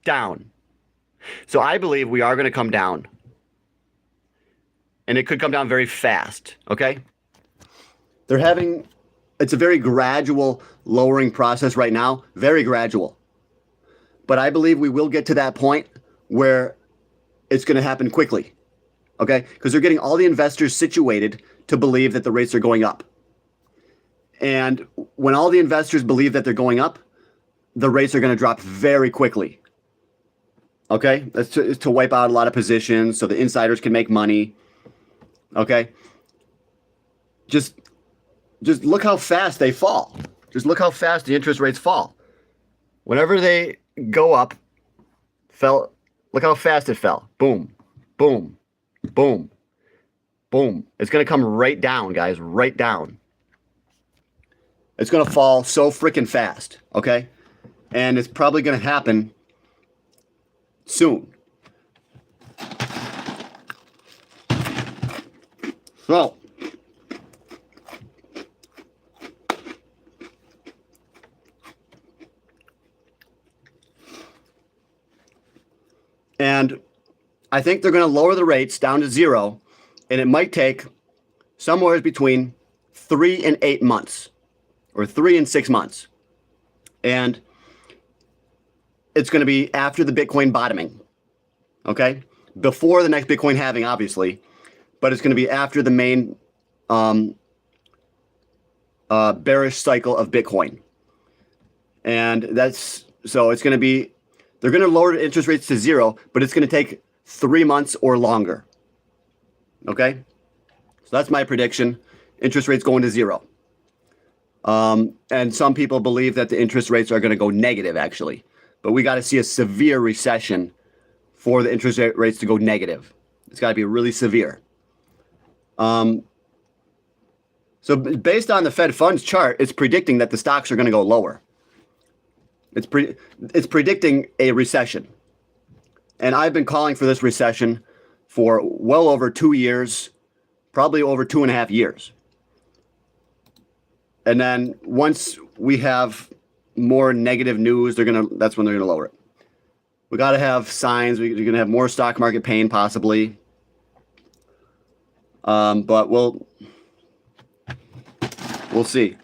A: down. So I believe we are going to come down. And it could come down very fast, okay? It's a very gradual lowering process right now, very gradual. But I believe we will get to that point where it's going to happen quickly, okay? Because they're getting all the investors situated to believe that the rates are going up. And when all the investors believe that they're going up, the rates are going to drop very quickly, okay? That's to wipe out a lot of positions so the insiders can make money, okay? Just look how fast they fall. Just look how fast the interest rates fall. Whenever they go up, look how fast it fell. Boom, boom, boom, boom. It's going to come right down, guys, right down. It's going to fall so freaking fast, okay? And it's probably going to happen soon. So, and I think they're going to lower the rates down to 0, and it might take somewhere between 3 and 8 months, or 3 and 6 months. And it's going to be after the Bitcoin bottoming, okay? Before the next Bitcoin halving, obviously, but it's going to be after the main bearish cycle of Bitcoin. And so it's going to be, they're going to lower the interest rates to 0, but it's going to take 3 months or longer. Okay? So that's my prediction. Interest rates going to 0. And some people believe that the interest rates are going to go negative, actually. But we got to see a severe recession for the interest rates to go negative. It's got to be really severe. So based on the Fed funds chart, it's predicting that the stocks are going to go lower. It's predicting a recession. And I've been calling for this recession for well over 2 years, probably over 2.5 years. And then once we have more negative news, that's when they're gonna lower it. We got to have signs. You're gonna have more stock market pain possibly. But we'll see.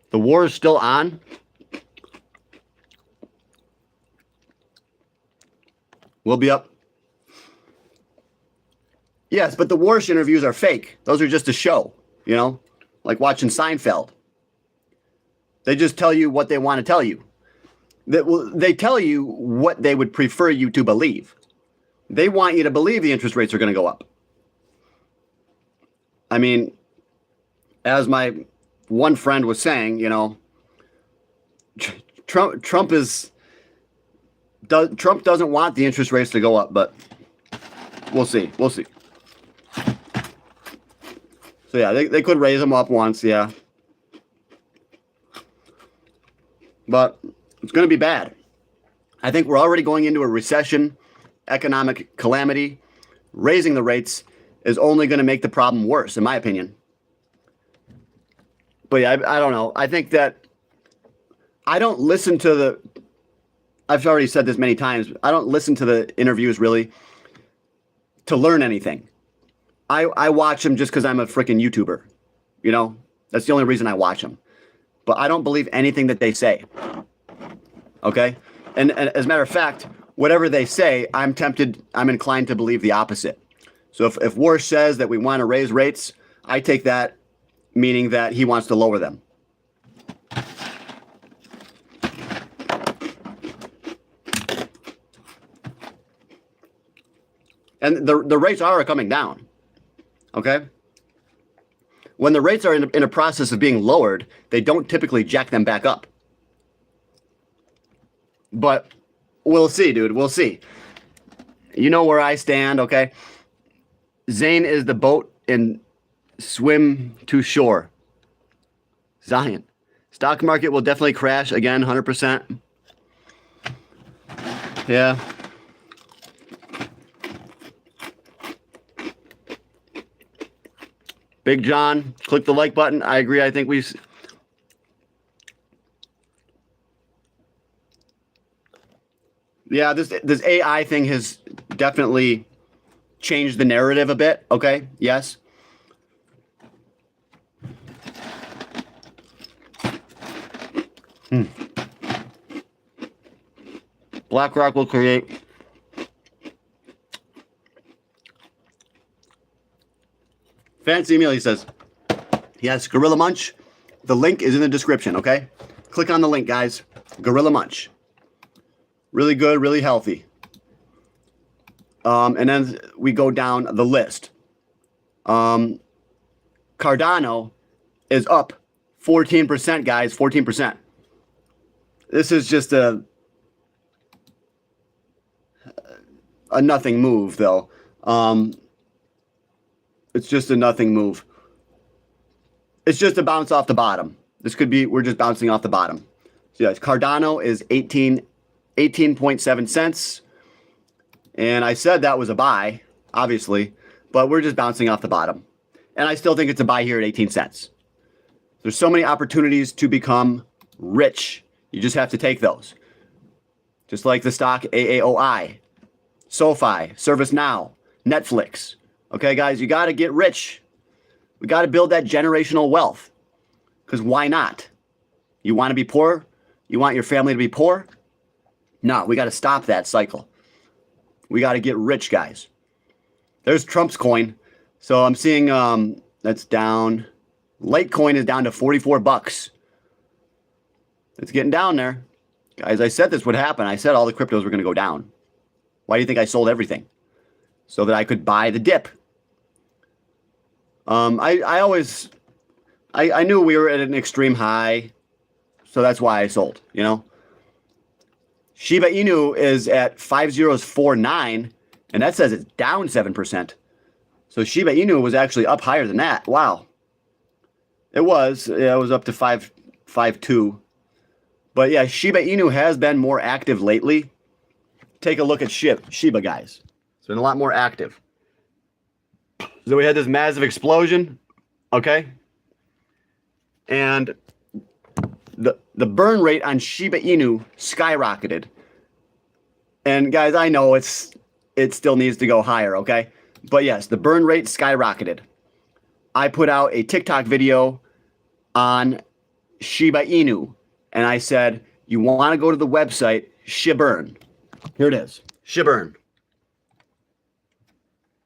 A: The war is still on. We'll be up. Yes, but the Warsh interviews are fake. Those are just a show, like watching Seinfeld. They just tell you what they want to tell you. They tell you what they would prefer you to believe. They want you to believe the interest rates are going to go up. I mean, as my one friend was saying, Trump doesn't want the interest rates to go up, but we'll see. We'll see. So yeah, they could raise them up once, yeah. But it's going to be bad. I think we're already going into a recession, economic calamity. Raising the rates is only going to make the problem worse, in my opinion. But yeah, I don't know. I think that I don't listen to I've already said this many times. I don't listen to the interviews really to learn anything. I watch them just because I'm a freaking YouTuber. That's the only reason I watch them. But I don't believe anything that they say. Okay? And as a matter of fact, whatever they say, I'm inclined to believe the opposite. So if Warsh says that we want to raise rates, I take that meaning that he wants to lower them. And the rates are coming down. Okay? When the rates are in a process of being lowered, they don't typically jack them back up. But we'll see, dude. We'll see. You know where I stand, okay? Zane is the boat and swim to shore. Zion. Stock market will definitely crash again, 100%. Yeah. Big John, click the like button. I agree. I think yeah, this AI thing has definitely changed the narrative a bit. Okay, yes. BlackRock will create. Fancy meal, he says. Yes, Gorilla Munch. The link is in the description, okay? Click on the link, guys. Gorilla Munch. Really good, really healthy. And then we go down the list. Cardano is up 14%, guys. 14%. This is just a nothing move, though. It's just a nothing move. It's just a bounce off the bottom. We're just bouncing off the bottom. So yes, Cardano is 18.7 cents. And I said that was a buy, obviously, but we're just bouncing off the bottom. And I still think it's a buy here at 18 cents. There's so many opportunities to become rich. You just have to take those. Just like the stock AAOI, SoFi, ServiceNow, Netflix. Okay, guys, you got to get rich. We got to build that generational wealth. Because why not? You want to be poor? You want your family to be poor? No, we got to stop that cycle. We got to get rich, guys. There's Trump's coin. So I'm seeing that's down. Litecoin is down to 44 bucks. It's getting down there. Guys, I said this would happen. I said all the cryptos were going to go down. Why do you think I sold everything? so that I could buy the dip. I knew we were at an extreme high, so that's why I sold, you know. Shiba Inu is at 5049, and that says it's down 7%. So Shiba Inu was actually up higher than that. Wow. It was up to 552. But yeah, Shiba Inu has been more active lately. Take a look at Shiba, guys. It's been a lot more active. So we had this massive explosion, okay? And the burn rate on Shiba Inu skyrocketed. And guys, I know it still needs to go higher, okay? But yes, the burn rate skyrocketed. I put out a TikTok video on Shiba Inu, and I said, you want to go to the website Shibburn. Here it is, Shibburn.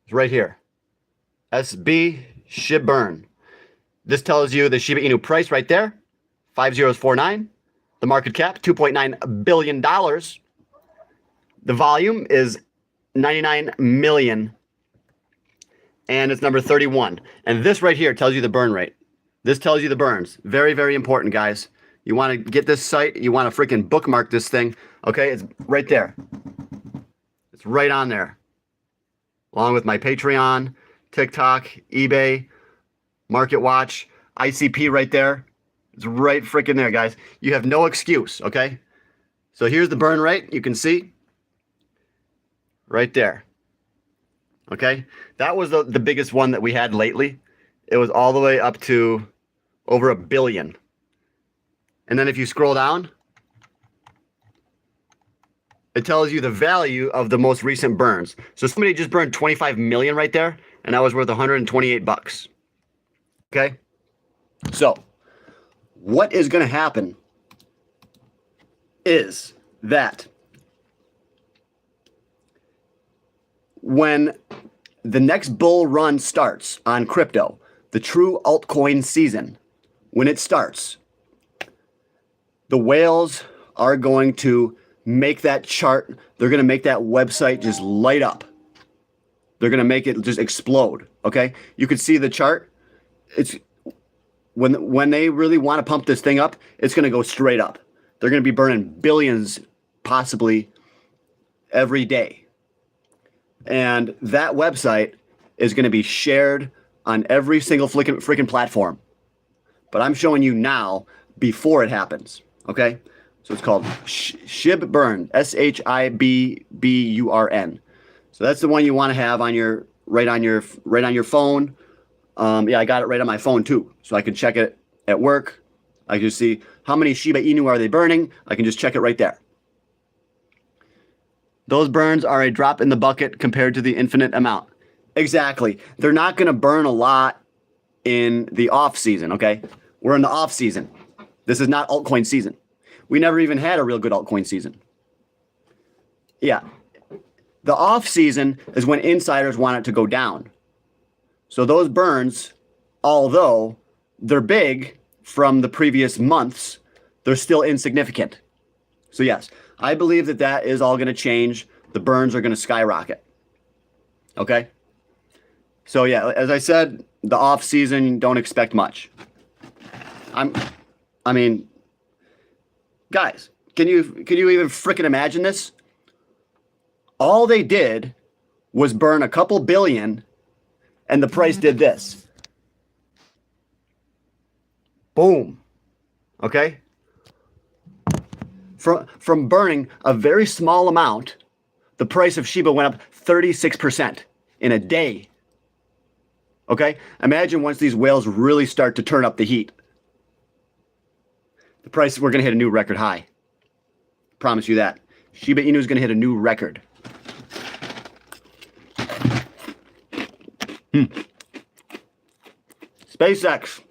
A: It's right here. SB Shibburn. This tells you the Shiba Inu price right there, 5049. The market cap, $2.9 billion. The volume is 99 million. And it's number 31. And this right here tells you the burn rate. This tells you the burns. Very, very important, guys. You want to get this site, you want to freaking bookmark this thing. Okay, it's right there. It's right on there. Along with my Patreon, TikTok, eBay, Market Watch, ICP right there. It's right freaking there, guys. You have no excuse, okay? So here's the burn rate. You can see right there. Okay? That was the biggest one that we had lately. It was all the way up to over 1 billion. And then if you scroll down, it tells you the value of the most recent burns. So somebody just burned 25 million right there, and that was worth 128 bucks. Okay? So, what is going to happen is that when the next bull run starts on crypto, the true altcoin season, when it starts, the whales are going to make that chart. They're going to make that website just light up. They're going to make it just explode. Okay? You can see the chart. It's when they really want to pump this thing up, it's going to go straight up. They're going to be burning billions possibly every day. And that website is going to be shared on every single freaking platform. But I'm showing you now before it happens. Okay? So it's called Shibburn, Shibburn. So that's the one you want to have on your right on your phone. Yeah, I got it right on my phone too, so I can check it at work. I can just see how many Shiba Inu are they burning. I can just check it right there. Those burns are a drop in the bucket compared to the infinite amount. Exactly. They're not going to burn a lot in the off season. Okay, we're in the off season. This is not altcoin season. We never even had a real good altcoin season. Yeah. The off season is when insiders want it to go down. So those burns, although they're big from the previous months, they're still insignificant. So yes, I believe that that is all going to change. The burns are going to skyrocket. Okay? So yeah, as I said, the off season, don't expect much. I mean, guys, can you even freaking imagine this? All they did was burn a couple billion, and the price did this. Boom. Okay? From burning a very small amount, the price of Shiba went up 36% in a day. Okay? Imagine once these whales really start to turn up the heat. The price, we're going to hit a new record high. Promise you that. Shiba Inu is going to hit a new record. SpaceX.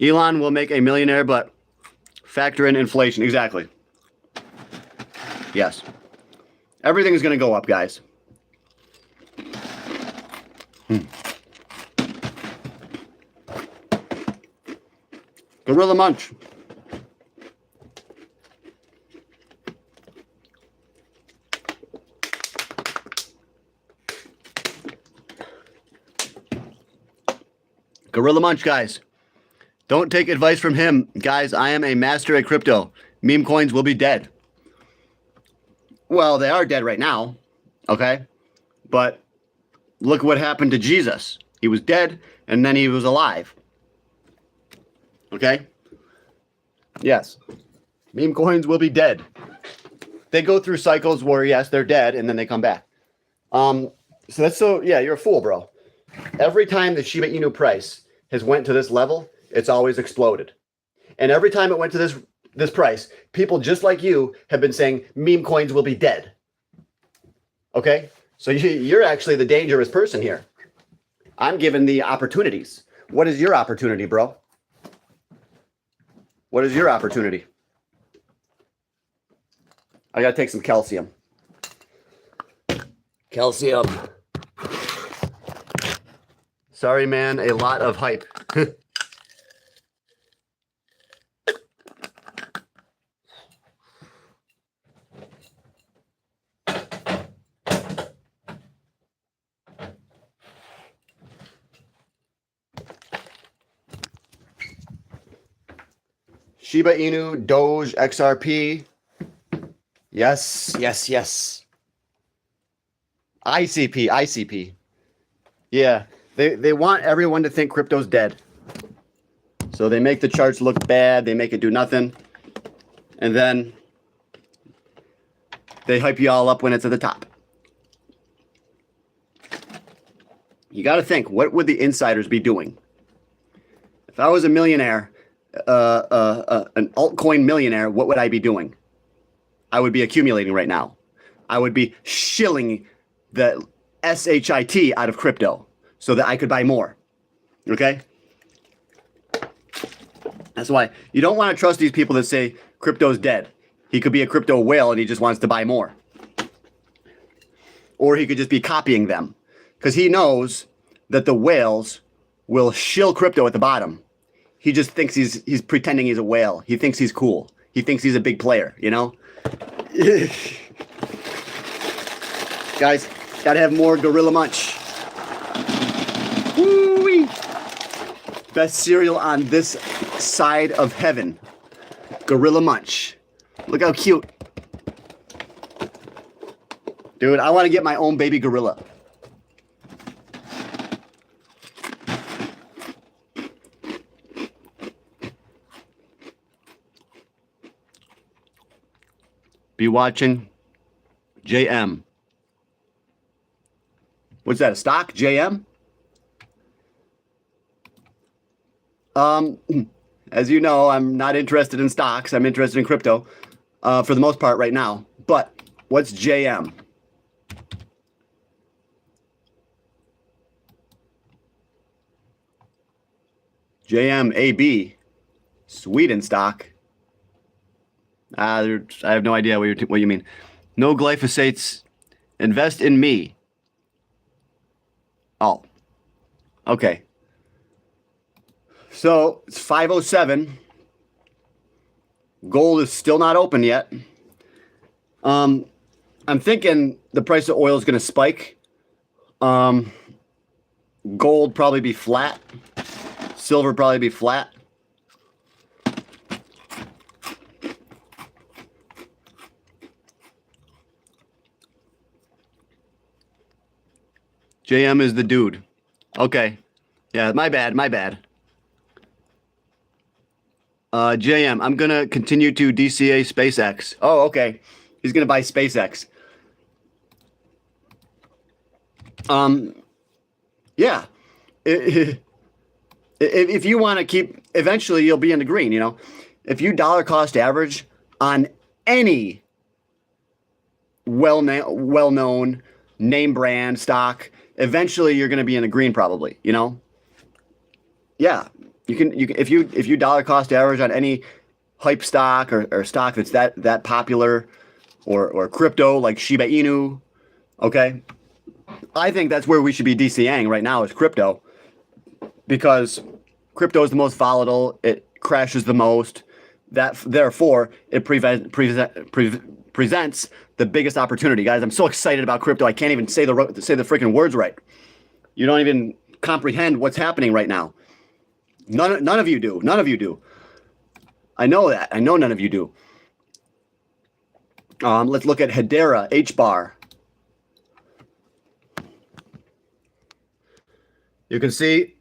A: Elon will make a millionaire, but factor in inflation. Exactly. Yes. Everything is going to go up, guys. Gorilla Munch. Gorilla Munch, guys. Don't take advice from him. Guys, I am a master at crypto. Meme coins will be dead. Well, they are dead right now. Okay? But look what happened to Jesus. He was dead, and then he was alive. Okay? Yes. Meme coins will be dead. They go through cycles where, yes, they're dead, and then they come back. Yeah, you're a fool, bro. Every time the Shiba Inu price has went to this level, it's always exploded. And every time it went to this price, people just like you have been saying meme coins will be dead. Okay? So you're actually the dangerous person here. I'm given the opportunities. What is your opportunity, bro? What is your opportunity? I gotta take some calcium. Calcium. Sorry, man. A lot of hype. Shiba Inu, Doge, XRP. Yes, yes, yes. ICP. Yeah, they want everyone to think crypto's dead. So they make the charts look bad. They make it do nothing. And then they hype you all up when it's at the top. You got to think, what would the insiders be doing? If I was a millionaire, an altcoin millionaire, what would I be doing? I would be accumulating right now. I would be shilling the SHIT out of crypto so that I could buy more. Okay? That's why you don't want to trust these people that say crypto's dead. He could be a crypto whale and he just wants to buy more. Or he could just be copying them because he knows that the whales will shill crypto at the bottom. He just thinks he's pretending he's a whale. He thinks he's cool. He thinks he's a big player, you know? Guys, gotta have more Gorilla Munch. Woo-wee. Best cereal on this side of heaven. Gorilla Munch. Look how cute. Dude, I want to get my own baby gorilla. Be watching JM. What's that, a stock? JM? As you know, I'm not interested in stocks. I'm interested in crypto for the most part right now. But what's JM? JMAB, Sweden stock. I have no idea what you mean. No glyphosates. Invest in me. Oh, okay. So it's 5:07. Gold is still not open yet. I'm thinking the price of oil is going to spike. Gold probably be flat. Silver probably be flat. JM is the dude. Okay. Yeah, my bad. JM, I'm going to continue to DCA SpaceX. Oh, okay. He's going to buy SpaceX. Yeah. If you want to keep, eventually you'll be in the green, you know. If you dollar cost average on any well-known name brand stock, eventually you're going to be in the green probably, you know. Yeah, you can if you dollar cost average on any hype stock or stock that's that popular or crypto like Shiba Inu, okay? I think that's where we should be DCAing right now is crypto, because crypto is the most volatile, it crashes the most, therefore it presents the biggest opportunity. Guys, I'm so excited about crypto. I can't even say the freaking words right. You don't even comprehend what's happening right now. None of you do. None of you do. I know that. I know none of you do. Let's look at Hedera, H-bar. You can see,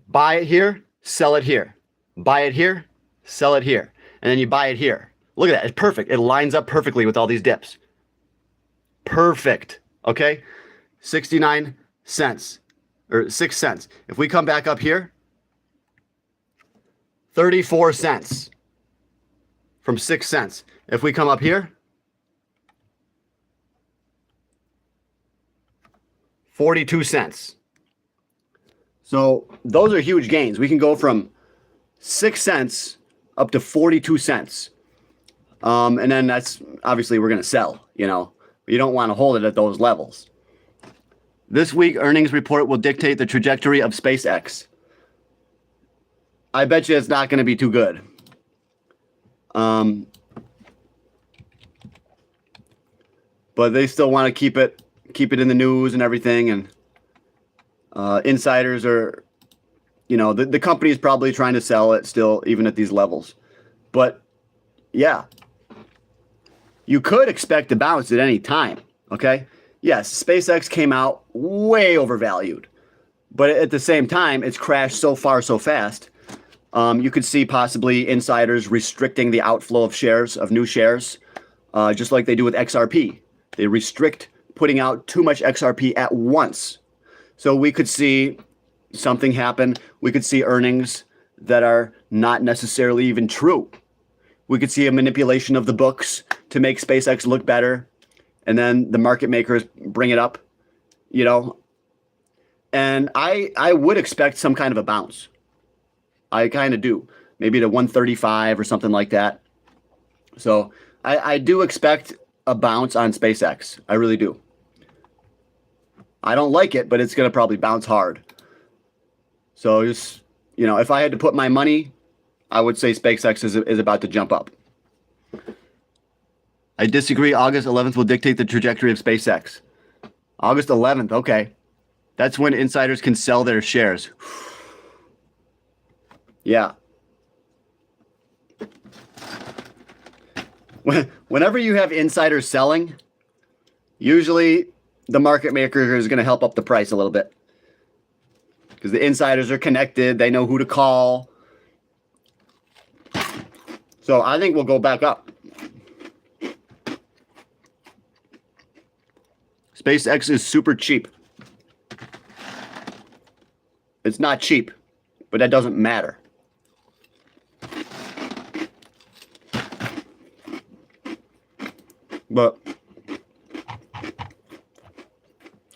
A: buy it here, sell it here. Buy it here, sell it here. And then you buy it here. Look at that. It's perfect. It lines up perfectly with all these dips. Perfect. Okay? 69 cents. Or 6 cents. If we come back up here, 34 cents. From 6 cents. If we come up here, 42 cents. So those are huge gains. We can go from 6 cents up to 42 cents. And then that's obviously we're going to sell, you know. You don't want to hold it at those levels. This week, earnings report will dictate the trajectory of SpaceX. I bet you it's not going to be too good. But they still want to keep it in the news and everything. And insiders are, you know, the company is probably trying to sell it still, even at these levels. But yeah, you could expect to bounce at any time. Okay. Yes, SpaceX came out way overvalued, but at the same time, it's crashed so far so fast. You could see possibly insiders restricting the outflow of shares, of new shares, just like they do with XRP. They restrict putting out too much XRP at once. So we could see something happen. We could see earnings that are not necessarily even true. We could see a manipulation of the books to make SpaceX look better. And then the market makers bring it up, you know. And I would expect some kind of a bounce. I kind of do. Maybe to 135 or something like that. So I do expect a bounce on SpaceX. I really do. I don't like it, but it's going to probably bounce hard. So just, you know, if I had to put my money, I would say SpaceX is about to jump up. I disagree. August 11th will dictate the trajectory of SpaceX. August 11th, okay. That's when insiders can sell their shares. Yeah. Whenever you have insiders selling, usually the market maker is going to help up the price a little bit. Because the insiders are connected. They know who to call. So I think we'll go back up. SpaceX is super cheap. It's not cheap, but that doesn't matter. But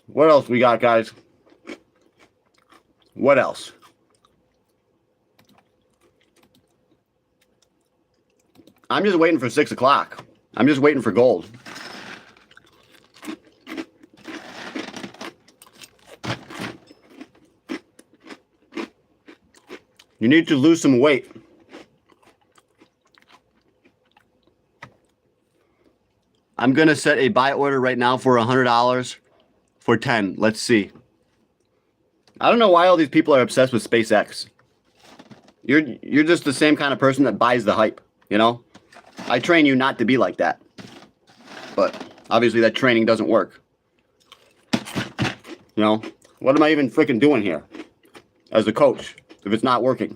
A: what else we got, guys? What else? I'm just waiting for 6 o'clock. I'm just waiting for gold. You need to lose some weight. I'm going to set a buy order right now for $100 for 10. Let's see. I don't know why all these people are obsessed with SpaceX. You're just the same kind of person that buys the hype, you know? I train you not to be like that. But obviously that training doesn't work. You know? What am I even freaking doing here as a coach if it's not working?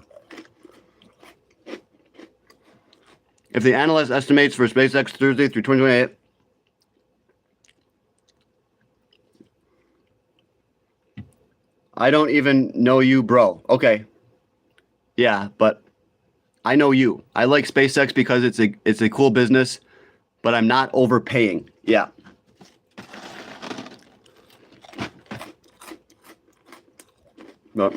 A: If the analyst estimates for SpaceX Thursday through 2028, I don't even know you, bro. Okay. Yeah, but I know you. I like SpaceX because it's a cool business, but I'm not overpaying. Yeah. But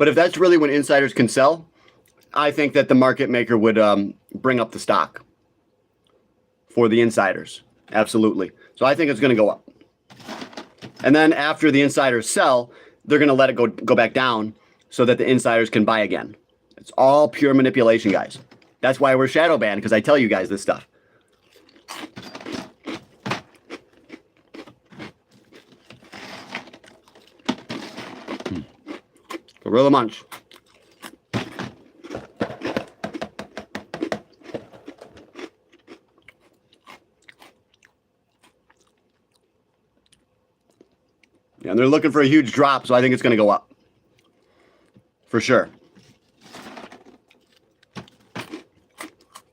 A: if that's really when insiders can sell, I think that the market maker would bring up the stock for the insiders. Absolutely. So I think it's going to go up. And then after the insiders sell, they're going to let it go back down so that the insiders can buy again. It's all pure manipulation, guys. That's why we're shadow banned, because I tell you guys this stuff. Gorilla Munch. Yeah, and they're looking for a huge drop, so I think it's going to go up. For sure.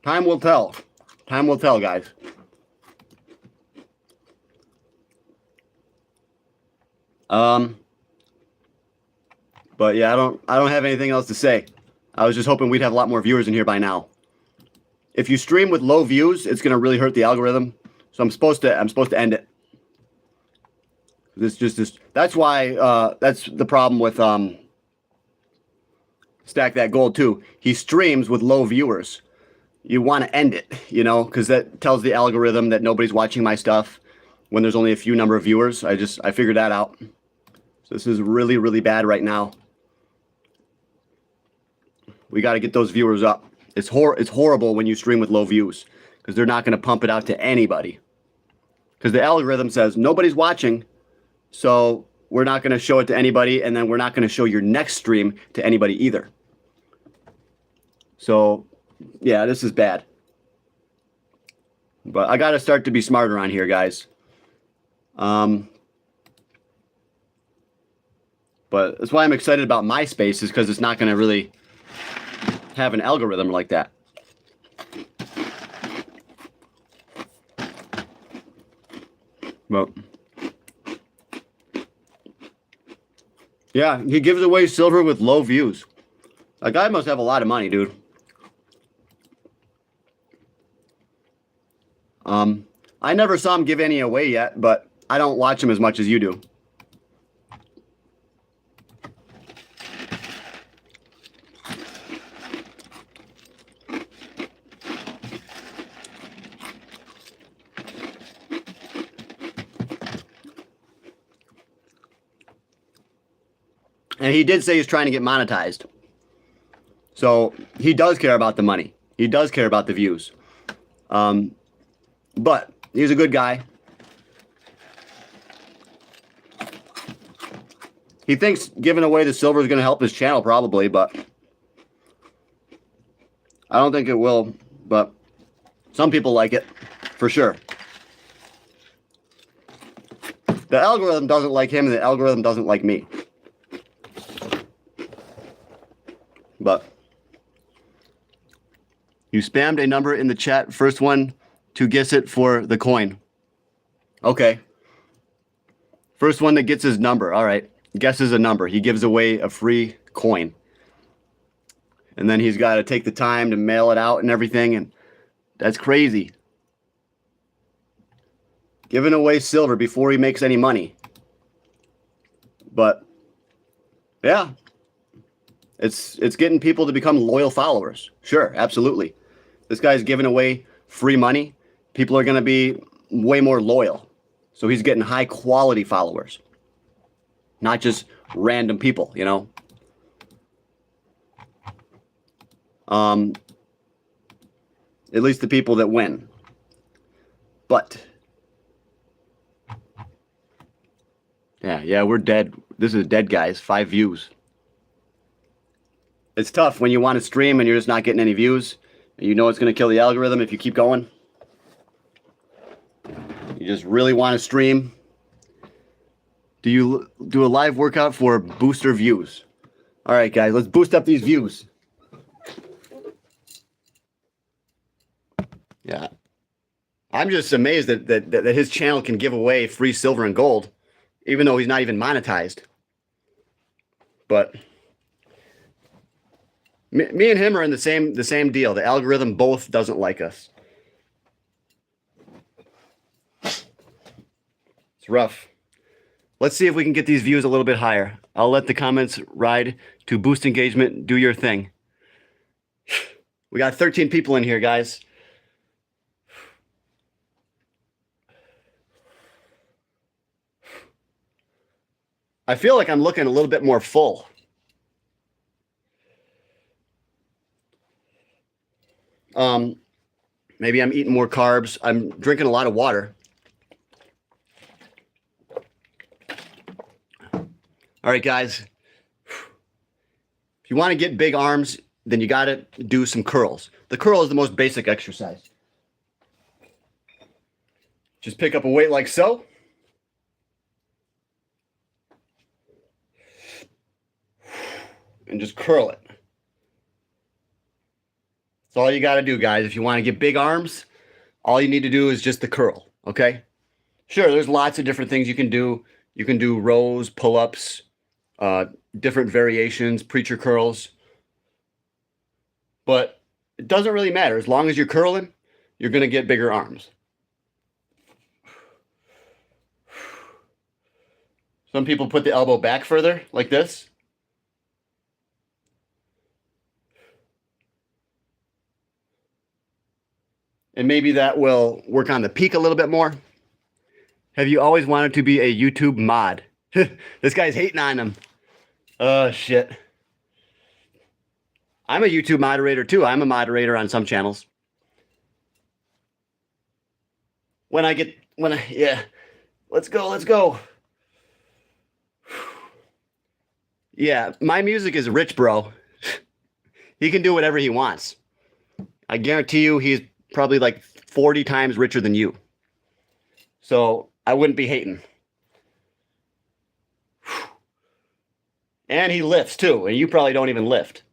A: Time will tell. Time will tell, guys. But yeah, I don't have anything else to say. I was just hoping we'd have a lot more viewers in here by now. If you stream with low views, it's gonna really hurt the algorithm. So I'm supposed to end it. That's why that's the problem with Stack That Gold too. He streams with low viewers. You want to end it, you know, because that tells the algorithm that nobody's watching my stuff when there's only a few number of viewers. I figured that out. So this is really, really bad right now. We got to get those viewers up. It's horrible when you stream with low views because they're not going to pump it out to anybody. Because the algorithm says nobody's watching, so we're not going to show it to anybody, and then we're not going to show your next stream to anybody either. So, yeah, this is bad. But I got to start to be smarter on here, guys. But that's why I'm excited about MySpace, is because it's not going to really have an algorithm like that. Well, yeah, he gives away silver with low views. That guy must have a lot of money, dude. I never saw him give any away yet, but I don't watch him as much as you do. And he did say he's trying to get monetized. So he does care about the money. He does care about the views. But he's a good guy. He thinks giving away the silver is going to help his channel probably, but I don't think it will. But some people like it, for sure. The algorithm doesn't like him, and the algorithm doesn't like me. But you spammed a number in the chat. First one to guess it for the coin. Okay. First one that gets his number. All right. Guesses a number. He gives away a free coin. And then he's got to take the time to mail it out and everything. And that's crazy. Giving away silver before he makes any money. But yeah. It's getting people to become loyal followers. Sure, absolutely. This guy's giving away free money. People are going to be way more loyal. So he's getting high quality followers. Not just random people, you know. At least the people that win. But yeah, we're dead. This is dead, guys. 5 views. It's tough when you want to stream and you're just not getting any views. You know it's going to kill the algorithm if you keep going. You just really want to stream. Do you do a live workout for booster views? All right, guys, let's boost up these views. Yeah. I'm just amazed that his channel can give away free silver and gold, even though he's not even monetized. But me and him are in the same deal. The algorithm both doesn't like us. It's rough. Let's see if we can get these views a little bit higher. I'll let the comments ride to boost engagement. Do your thing. We got 13 people in here, guys. I feel like I'm looking a little bit more full. Maybe I'm eating more carbs. I'm drinking a lot of water. All right, guys. If you want to get big arms, then you got to do some curls. The curl is the most basic exercise. Just pick up a weight like so. And just curl it. That's all you got to do, guys. If you want to get big arms, all you need to do is just the curl, okay? Sure, there's lots of different things you can do. You can do rows, pull-ups, different variations, preacher curls. But it doesn't really matter. As long as you're curling, you're going to get bigger arms. Some people put the elbow back further, like this. And maybe that will work on the peak a little bit more. Have you always wanted to be a YouTube mod? This guy's hating on him. Oh, shit. I'm a YouTube moderator, too. I'm a moderator on some channels. Yeah. Let's go. Yeah, my music is rich, bro. He can do whatever he wants. I guarantee you he's probably like 40 times richer than you. So I wouldn't be hating. And he lifts too, and you probably don't even lift.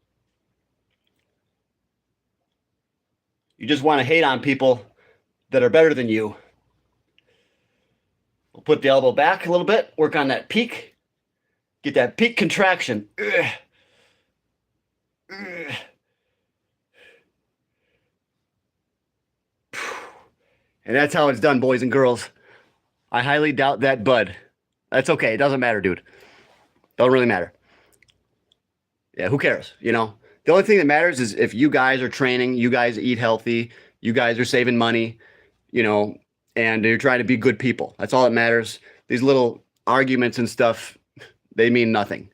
A: You just want to hate on people that are better than you. We'll put the elbow back a little bit, work on that peak. Get that peak contraction. Ugh. Ugh. And that's how it's done, boys and girls. I highly doubt that, bud. That's okay. It doesn't matter, dude. Don't really matter. Yeah, who cares? You know, the only thing that matters is if you guys are training, you guys eat healthy, you guys are saving money, you know, and you're trying to be good people. That's all that matters. These little arguments and stuff, they mean nothing.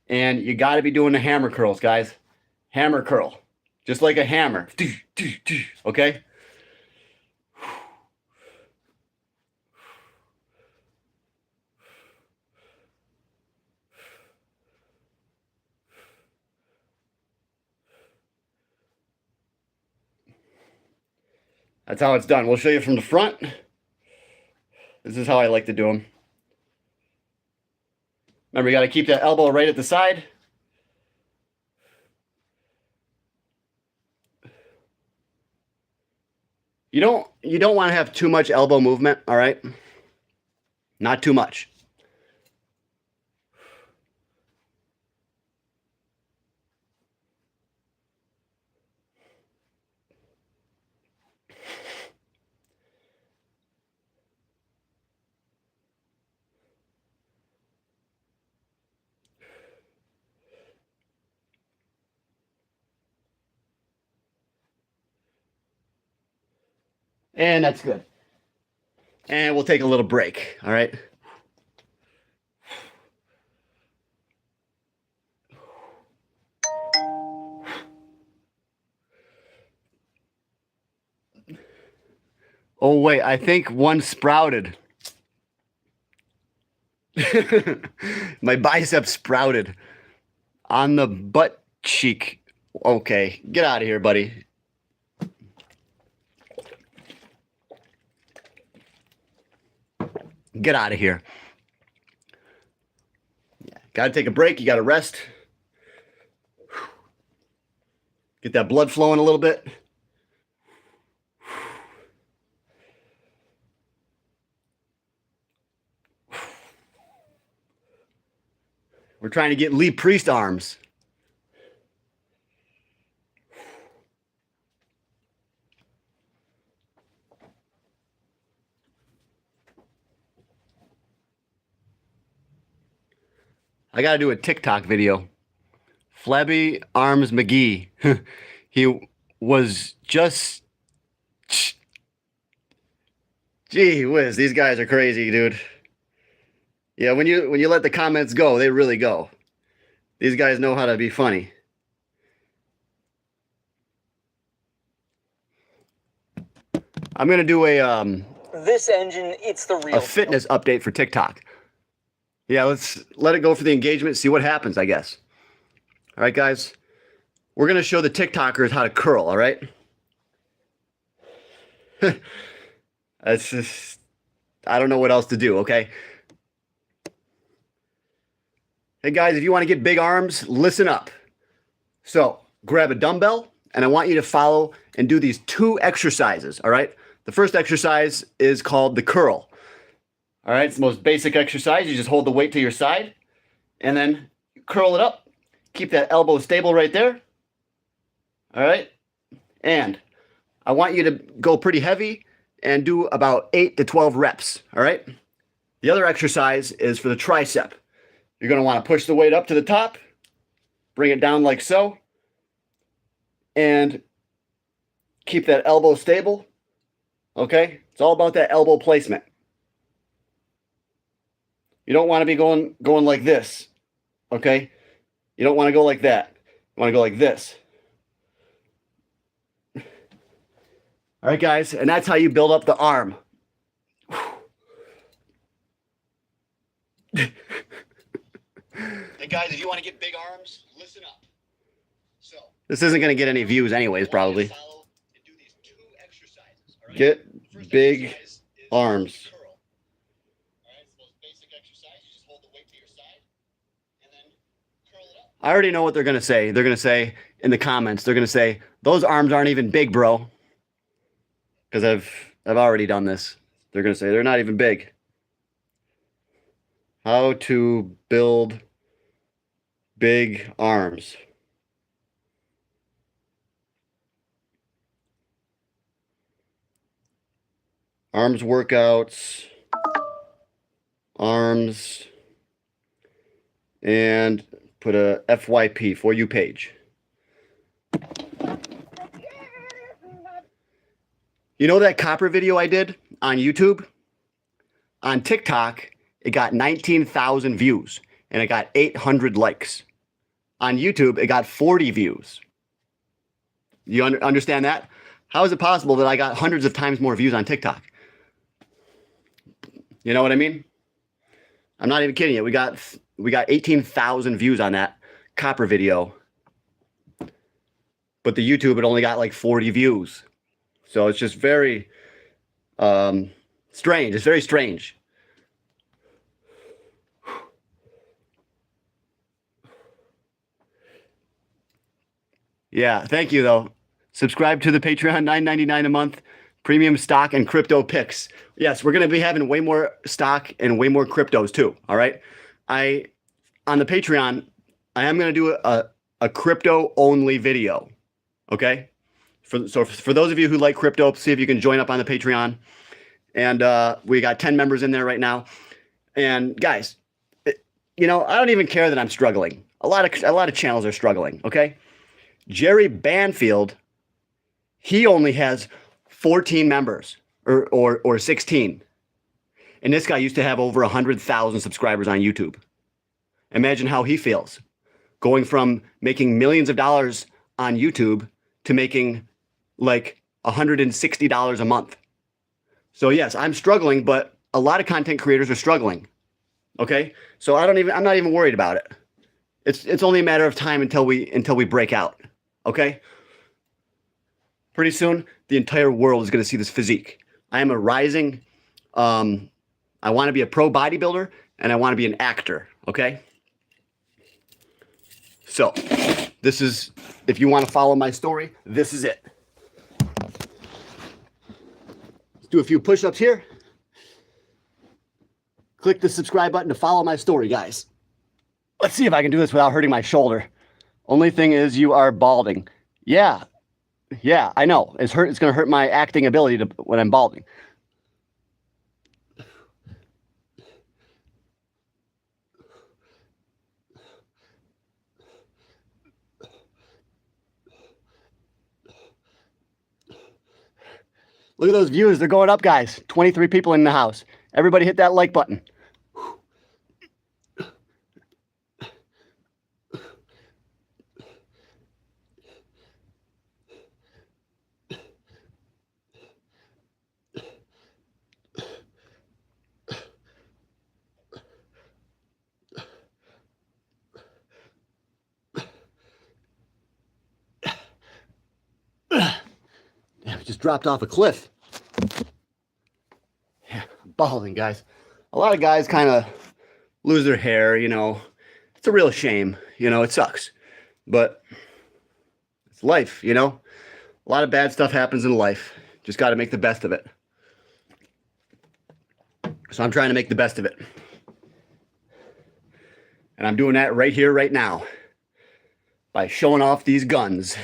A: And you got to be doing the hammer curls, guys. Hammer curl. Just like a hammer. Okay? That's how it's done. We'll show you from the front. This is how I like to do them. Remember, you got to keep that elbow right at the side. You don't want to have too much elbow movement, all right? Not too much. And that's good. And we'll take a little break, all right? Oh, wait, I think one sprouted. My bicep sprouted on the butt cheek. Okay, get out of here, buddy. Get out of here. Yeah, gotta take a break. You gotta rest. Get that blood flowing a little bit. We're trying to get Lee Priest arms. I got to do a TikTok video. Flabby Arms McGee. He was just... Gee whiz, these guys are crazy, dude. Yeah, when you let the comments go, they really go. These guys know how to be funny. I'm going to do
D: This engine, it's the real
A: a fitness update for TikTok. Yeah, let's let it go for the engagement, see what happens, I guess. All right, guys. We're going to show the TikTokers how to curl, all right? That's just, I don't know what else to do, okay? Hey, guys, if you want to get big arms, listen up. So, grab a dumbbell, and I want you to follow and do these 2 exercises, all right? The first exercise is called the curl. All right, it's the most basic exercise. You just hold the weight to your side, and then curl it up. Keep that elbow stable right there. All right, and I want you to go pretty heavy and do about 8 to 12 reps, all right? The other exercise is for the tricep. You're going to want to push the weight up to the top, bring it down like so, and keep that elbow stable, okay? It's all about that elbow placement. You don't want to be going like this, okay? You don't want to go like that. You want to go like this. All right, guys, and that's how you build up the arm. Hey, guys, if you want to get big arms, listen up. So this isn't going to get any views anyways, probably. Get big arms. I already know what they're going to say. They're going to say in the comments, they're going to say, those arms aren't even big, bro. Because I've already done this. They're going to say they're not even big. How to build big arms. Arms workouts. Arms. And put a FYP, for you page. You know that copper video I did on YouTube? On TikTok, it got 19,000 views and it got 800 likes. On YouTube, it got 40 views. You understand that? How is it possible that I got hundreds of times more views on TikTok? You know what I mean? I'm not even kidding you. We got 18,000 views on that copper video. But the YouTube, it only got like 40 views. So it's just very strange. It's very strange. Yeah, thank you, though. Subscribe to the Patreon, $9.99 a month. Premium stock and crypto picks. Yes, we're going to be having way more stock and way more cryptos, too. All right? On the Patreon, I am going to do a crypto-only video. Okay? So for those of you who like crypto, see if you can join up on the Patreon. And we got 10 members in there right now. And guys, you know, I don't even care that I'm struggling. A lot of channels are struggling, okay? Jerry Banfield, he only has 14 members or 16. And this guy used to have over 100,000 subscribers on YouTube. Imagine how he feels going from making millions of dollars on YouTube to making like $160 a month. So yes, I'm struggling, but a lot of content creators are struggling. Okay? So I'm not even worried about it. It's only a matter of time until we break out. Okay? Pretty soon, the entire world is going to see this physique. I am a rising, I want to be a pro bodybuilder, and I want to be an actor. Okay? So, this is, if you want to follow my story, this is it. Let's do a few push-ups here. Click the subscribe button to follow my story, guys. Let's see if I can do this without hurting my shoulder. Only thing is you are balding. Yeah, I know. It's going to hurt my acting ability when I'm balding. Look at those views. They're going up, guys. 23 people in the house. Everybody hit that like button. just dropped off a cliff. Yeah, I'm balding, guys. A lot of guys kind of lose their hair, you know. It's a real shame, you know, it sucks. But it's life, you know. A lot of bad stuff happens in life. Just got to make the best of it. So I'm trying to make the best of it. And I'm doing that right here, right now, by showing off these guns.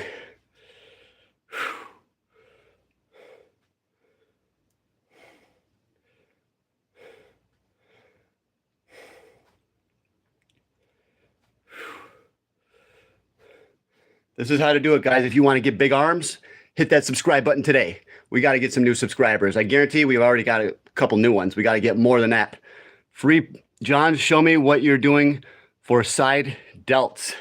A: This is how to do it, guys. If you want to get big arms, hit that subscribe button today. We got to get some new subscribers. I guarantee we've already got a couple new ones. We got to get more than that. Free, John, show me what you're doing for side delts.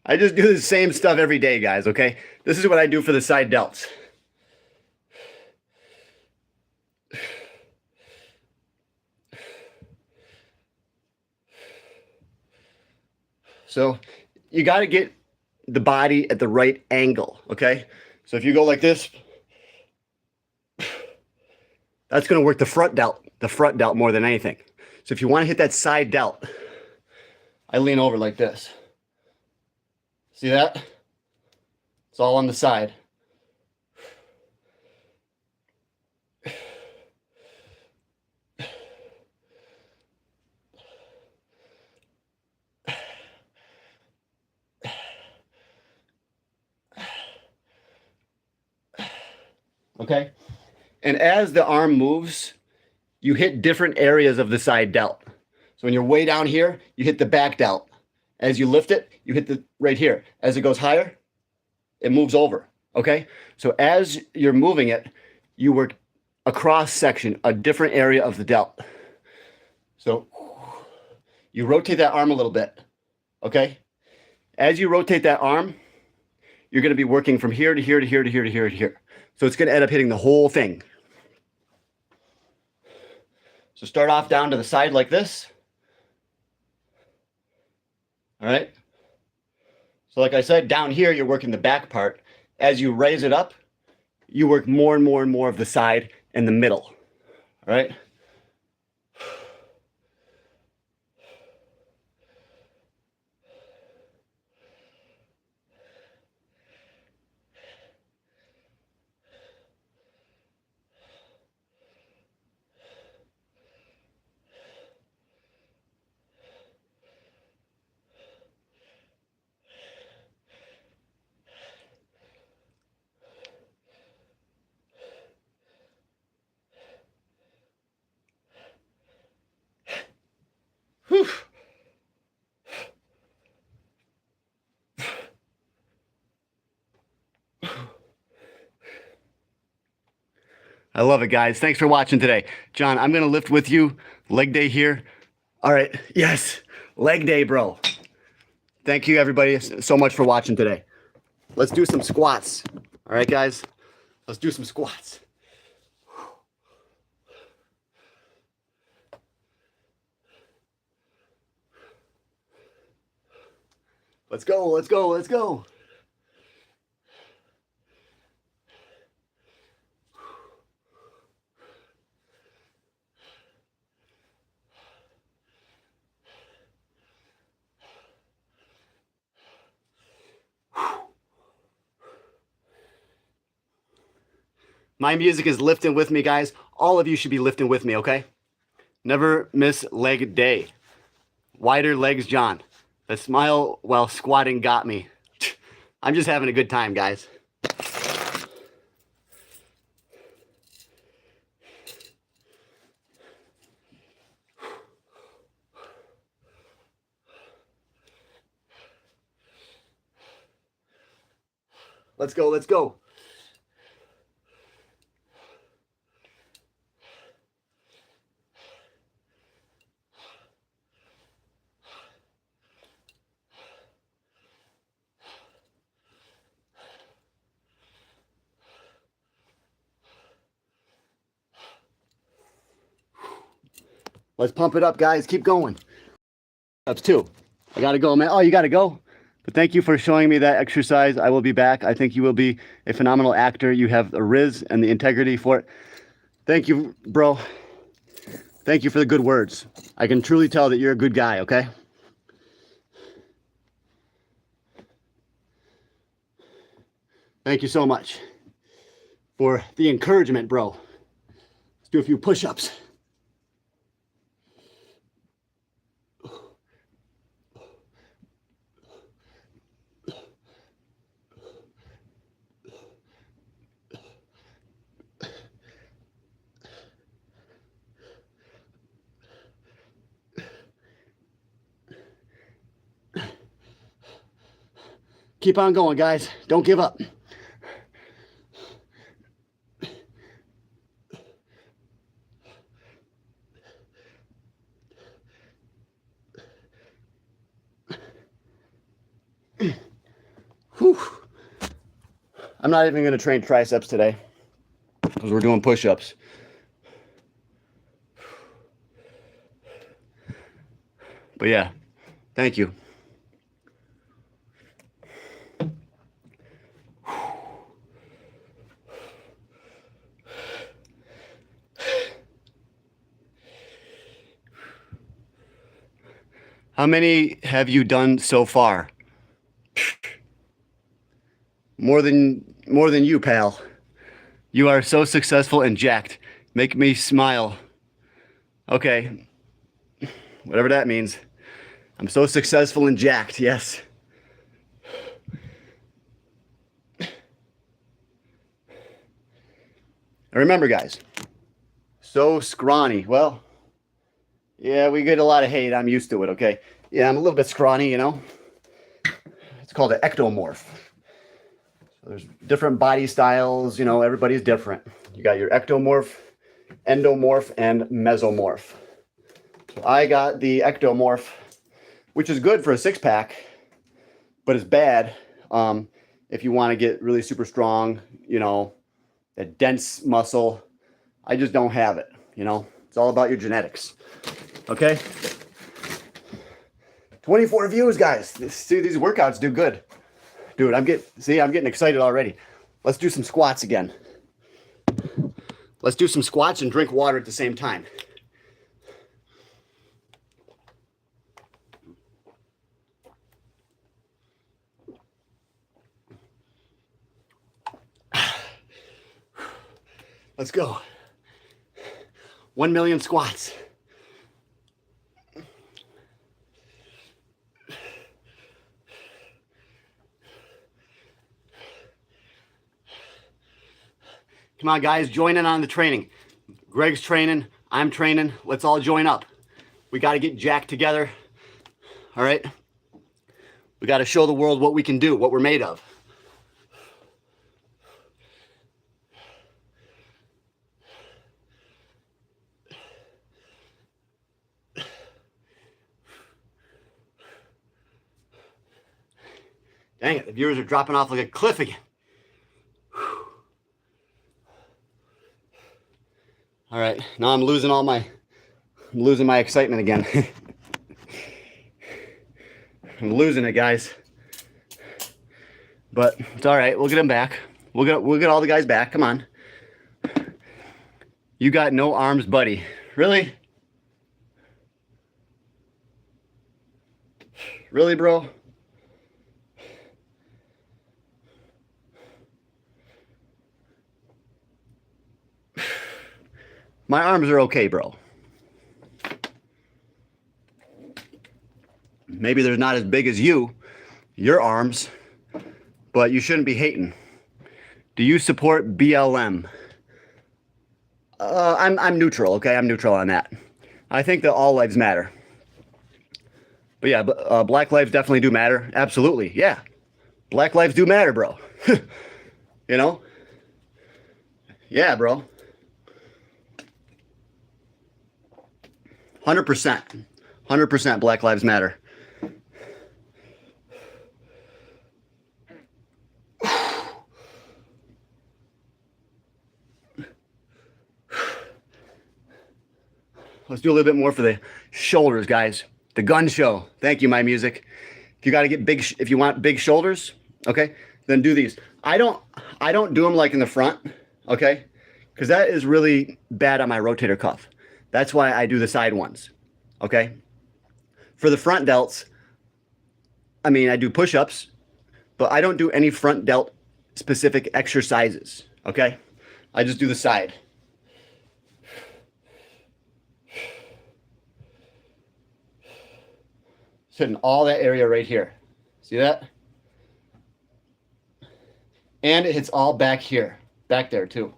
A: I just do the same stuff every day, guys, okay? This is what I do for the side delts. So you got to get the body at the right angle, okay? So if you go like this, that's going to work the front delt more than anything. So if you want to hit that side delt, I lean over like this. See that? It's all on the side. Okay? And as the arm moves, you hit different areas of the side delt. So when you're way down here, you hit the back delt. As you lift it, you hit the right here. As it goes higher, it moves over. Okay? So as you're moving it, you work a cross section, a different area of the delt. So you rotate that arm a little bit. Okay? As you rotate that arm, you're going to be working from here to here to here to here to here to here. So it's going to end up hitting the whole thing. So start off down to the side like this. All right. So like I said, down here, you're working the back part. As you raise it up, you work more and more and more of the side and the middle. All right. Whew. I love it, guys. Thanks for watching today. John, I'm going to lift with you. Leg day here. All right. Yes. Leg day, bro. Thank you, everybody, so much for watching today. Let's do some squats. All right, guys. Let's do some squats. Let's go. Let's go. Let's go. My music is lifting with me, guys. All of you should be lifting with me, okay? Never miss leg day. Wider legs, John. The smile while squatting got me. I'm just having a good time, guys. Let's go, let's go. Let's pump it up, guys. Keep going. That's two. I gotta go, man. Oh, you gotta go? But thank you for showing me that exercise. I will be back. I think you will be a phenomenal actor. You have the riz and the integrity for it. Thank you, bro. Thank you for the good words. I can truly tell that you're a good guy, okay? Thank you so much for the encouragement, bro. Let's do a few push-ups. Keep on going, guys. Don't give up. Whew. I'm not even going to train triceps today because we're doing push-ups. But yeah, thank you. How many have you done so far? More than you, pal. You are so successful and jacked. Make me smile. Okay. Whatever that means. I'm so successful and jacked, yes. And remember, guys, so scrawny. Well, yeah, we get a lot of hate. I'm used to it, okay? Yeah, I'm a little bit scrawny, you know? It's called an ectomorph. So there's different body styles, you know, everybody's different. You got your ectomorph, endomorph, and mesomorph. So I got the ectomorph, which is good for a six-pack, but it's bad if you want to get really super strong, you know, a dense muscle. I just don't have it, you know? It's all about your genetics, okay? 24 views, guys. See, these workouts do good. Dude, I'm getting excited already. Let's do some squats again. Let's do some squats and drink water at the same time. Let's go. 1 million squats. Come on, guys, join in on the training. Greg's training, I'm training. Let's all join up. We got to get jacked together. All right? We got to show the world what we can do, what we're made of. Dang it, the viewers are dropping off like a cliff again. All right, now I'm losing my excitement again. I'm losing it, guys. But it's all right. We'll get them back. We'll get all the guys back. Come on. You got no arms, buddy. Really? Really, bro? My arms are okay, bro. Maybe they're not as big as your arms, but you shouldn't be hating. Do you support BLM? I'm neutral, okay? I'm neutral on that. I think that all lives matter. But yeah, black lives definitely do matter. Absolutely, yeah. Black lives do matter, bro. You know? Yeah, bro. 100%. 100% Black Lives Matter. Let's do a little bit more for the shoulders, guys. The gun show. Thank you, my music. If you got to get big, if you want big shoulders, okay, then do these. I don't do them like in the front, okay, because that is really bad on my rotator cuff. That's why I do the side ones, okay. For the front delts, I mean, I do push-ups, but I don't do any front delt specific exercises, okay. I just do the side. Hitting all that area right here. See that? And it hits all back here, back there too.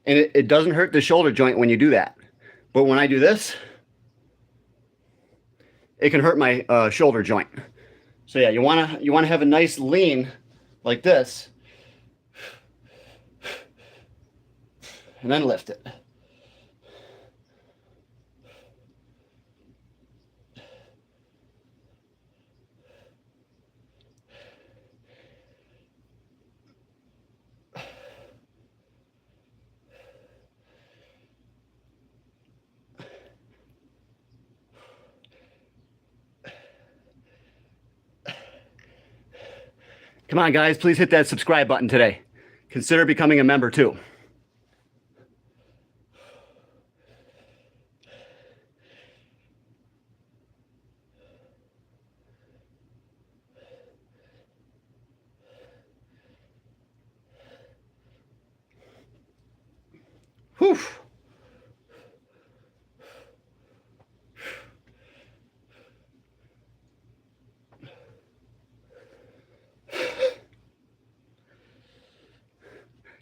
A: And it doesn't hurt the shoulder joint when you do that. But when I do this, it can hurt my shoulder joint. So yeah, you wanna have a nice lean like this. And then lift it. Come on, guys, please hit that subscribe button today. Consider becoming a member too. Whew.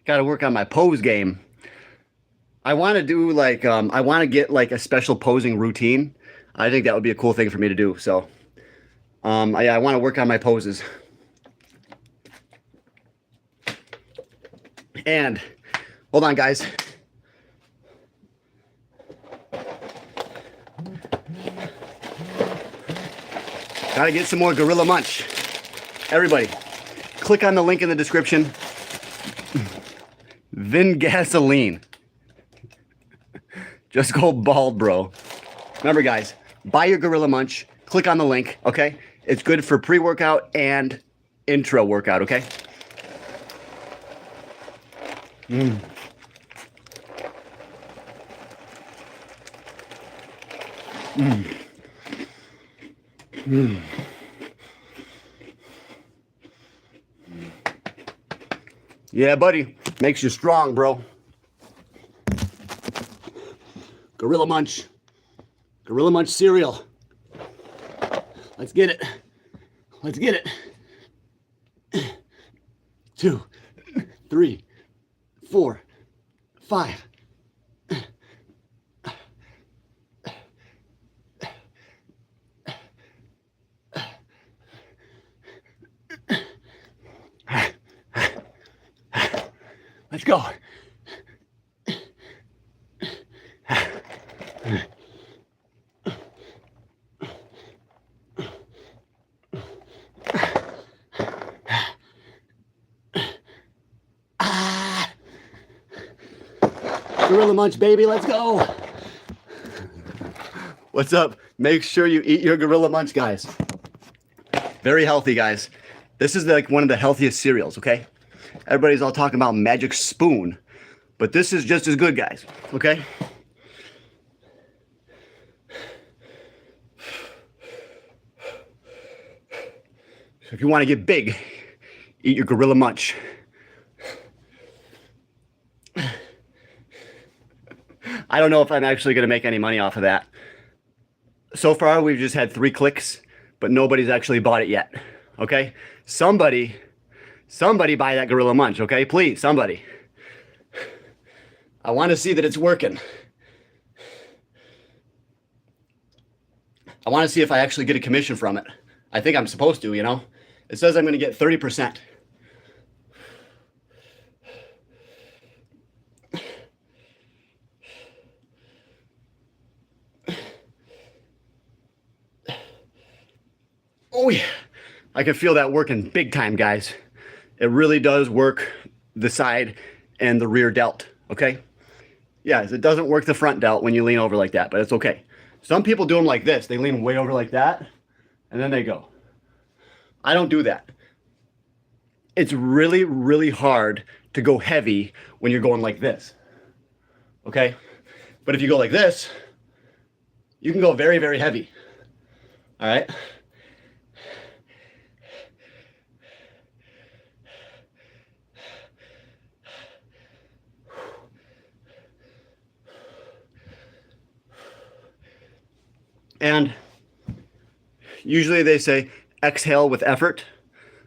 A: Got to work on my pose game. I want to do like, I want to get like a special posing routine. I think that would be a cool thing for me to do. So, I want to work on my poses. And, hold on, guys. Got to get some more Gorilla Munch. Everybody, click on the link in the description. Vin Gasoline. Just go bald, bro. Remember, guys, buy your Gorilla Munch. Click on the link, okay? It's good for pre-workout and intro workout, okay? Mm. Mm. Mm. Yeah, buddy. Makes you strong, bro. Gorilla Munch. Gorilla Munch cereal. Let's get it. Let's get it. 2, 3, 4, 5. Let's go. Gorilla Munch, baby, let's go. What's up? Make sure you eat your Gorilla Munch, guys. Very healthy, guys. This is like one of the healthiest cereals, okay? Everybody's all talking about Magic Spoon, but this is just as good, guys, okay? So if you want to get big, eat your Gorilla Munch. I don't know if I'm actually going to make any money off of that. So far, we've just had 3 clicks, but nobody's actually bought it yet, okay? Somebody buy that Gorilla Munch, okay? Please, somebody. I want to see that it's working. I want to see if I actually get a commission from it. I think I'm supposed to, you know? It says I'm going to get 30%. Oh yeah, I can feel that working big time, guys. It really does work the side and the rear delt, okay? Yes, it doesn't work the front delt when you lean over like that, but it's okay. Some people do them like this. They lean way over like that, and then they go. I don't do that. It's really, really hard to go heavy when you're going like this. Okay? But if you go like this, you can go very, very heavy. All right? And usually they say exhale with effort.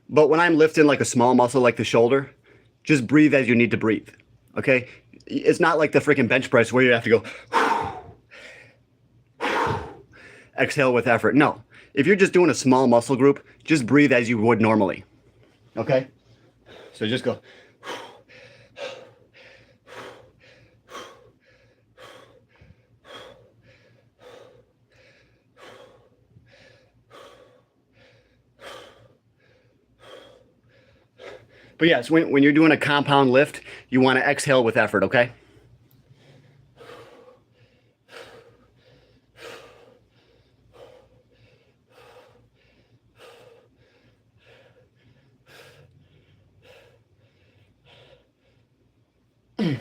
A: But when I'm lifting like a small muscle like the shoulder, just breathe as you need to breathe. Okay? It's not like the freaking bench press where you have to go exhale with effort. No. If you're just doing a small muscle group, just breathe as you would normally. Okay? So just go. But yes, when you're doing a compound lift, you want to exhale with effort, okay? And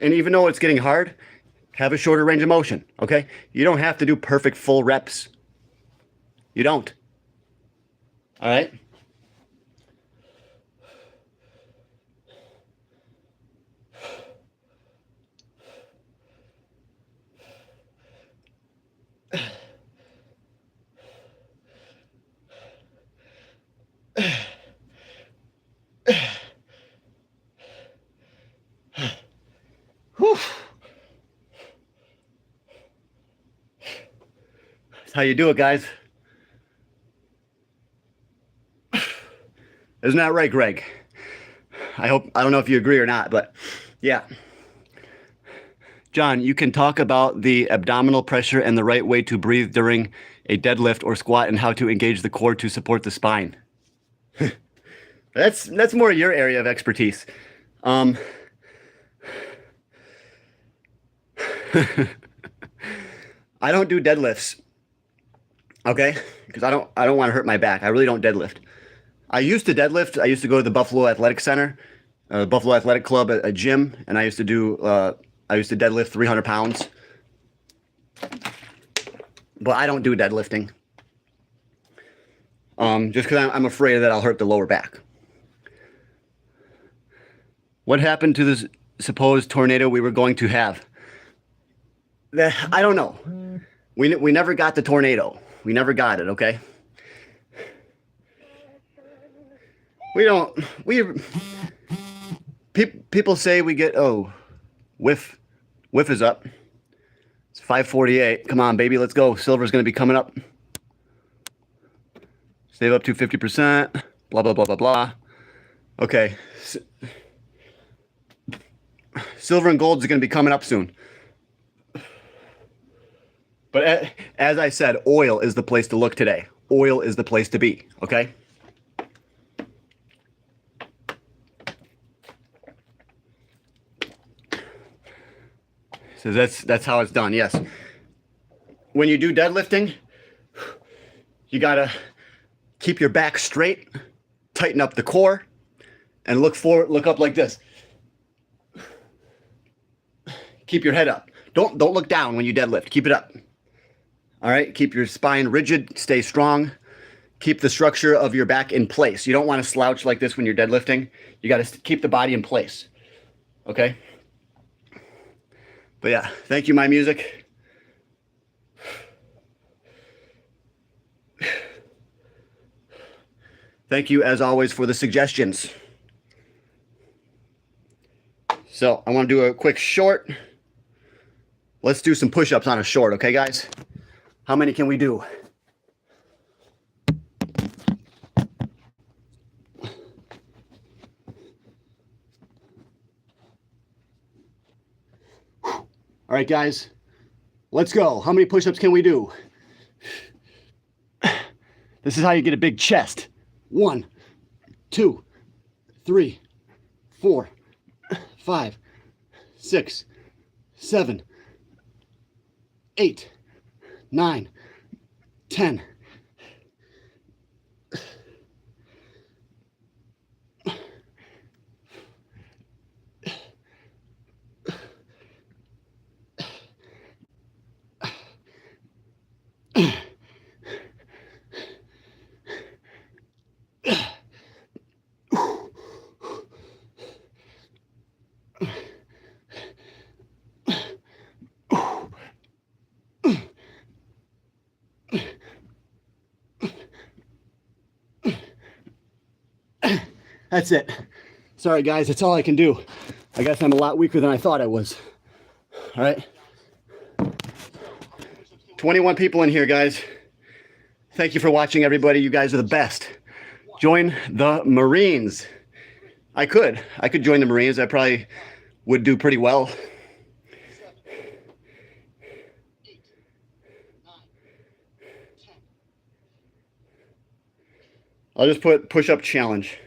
A: even though it's getting hard, have a shorter range of motion, okay? You don't have to do perfect full reps. You don't. All right? Whew. That's how you do it, guys. Isn't that right, Greg? I don't know if you agree or not, but yeah. John, you can talk about the abdominal pressure and the right way to breathe during a deadlift or squat and how to engage the core to support the spine. That's more your area of expertise. I don't do deadlifts. Okay? Because I don't want to hurt my back. I really don't deadlift. I used to deadlift. I used to go to the Buffalo Athletic Center, Buffalo Athletic Club, a gym, and I used to deadlift 300 pounds. But I don't do deadlifting. Just because I'm afraid that I'll hurt the lower back. What happened to this supposed tornado we were going to have? I don't know. We never got the tornado. We never got it, okay? People say we get, whiff is up. It's 5:48. Come on, baby, let's go. Silver's going to be coming up. Save up to 50%. Blah, blah, blah, blah, blah. Okay. Silver and gold is going to be coming up soon. But as I said, oil is the place to look today. Oil is the place to be, okay? So that's how it's done, yes. When you do deadlifting, you gotta keep your back straight, tighten up the core, and look up like this. Keep your head up. Don't look down when you deadlift. Keep it up. All right, keep your spine rigid, stay strong. Keep the structure of your back in place. You don't want to slouch like this when you're deadlifting. You got to keep the body in place. Okay? But yeah, thank you, my music. Thank you, as always, for the suggestions. So I want to do a quick short. Let's do some push-ups on a short, okay, guys? How many can we do? All right, guys, let's go. How many push-ups can we do? This is how you get a big chest. 1, 2, 3, 4, 5, 6, 7, 8, 9, 10. That's it. Sorry, guys. That's all I can do. I guess I'm a lot weaker than I thought I was. All right. 21 people in here, guys. Thank you for watching, everybody. You guys are the best. Join the Marines. I could join the Marines. I probably would do pretty well. I'll just put push-up challenge.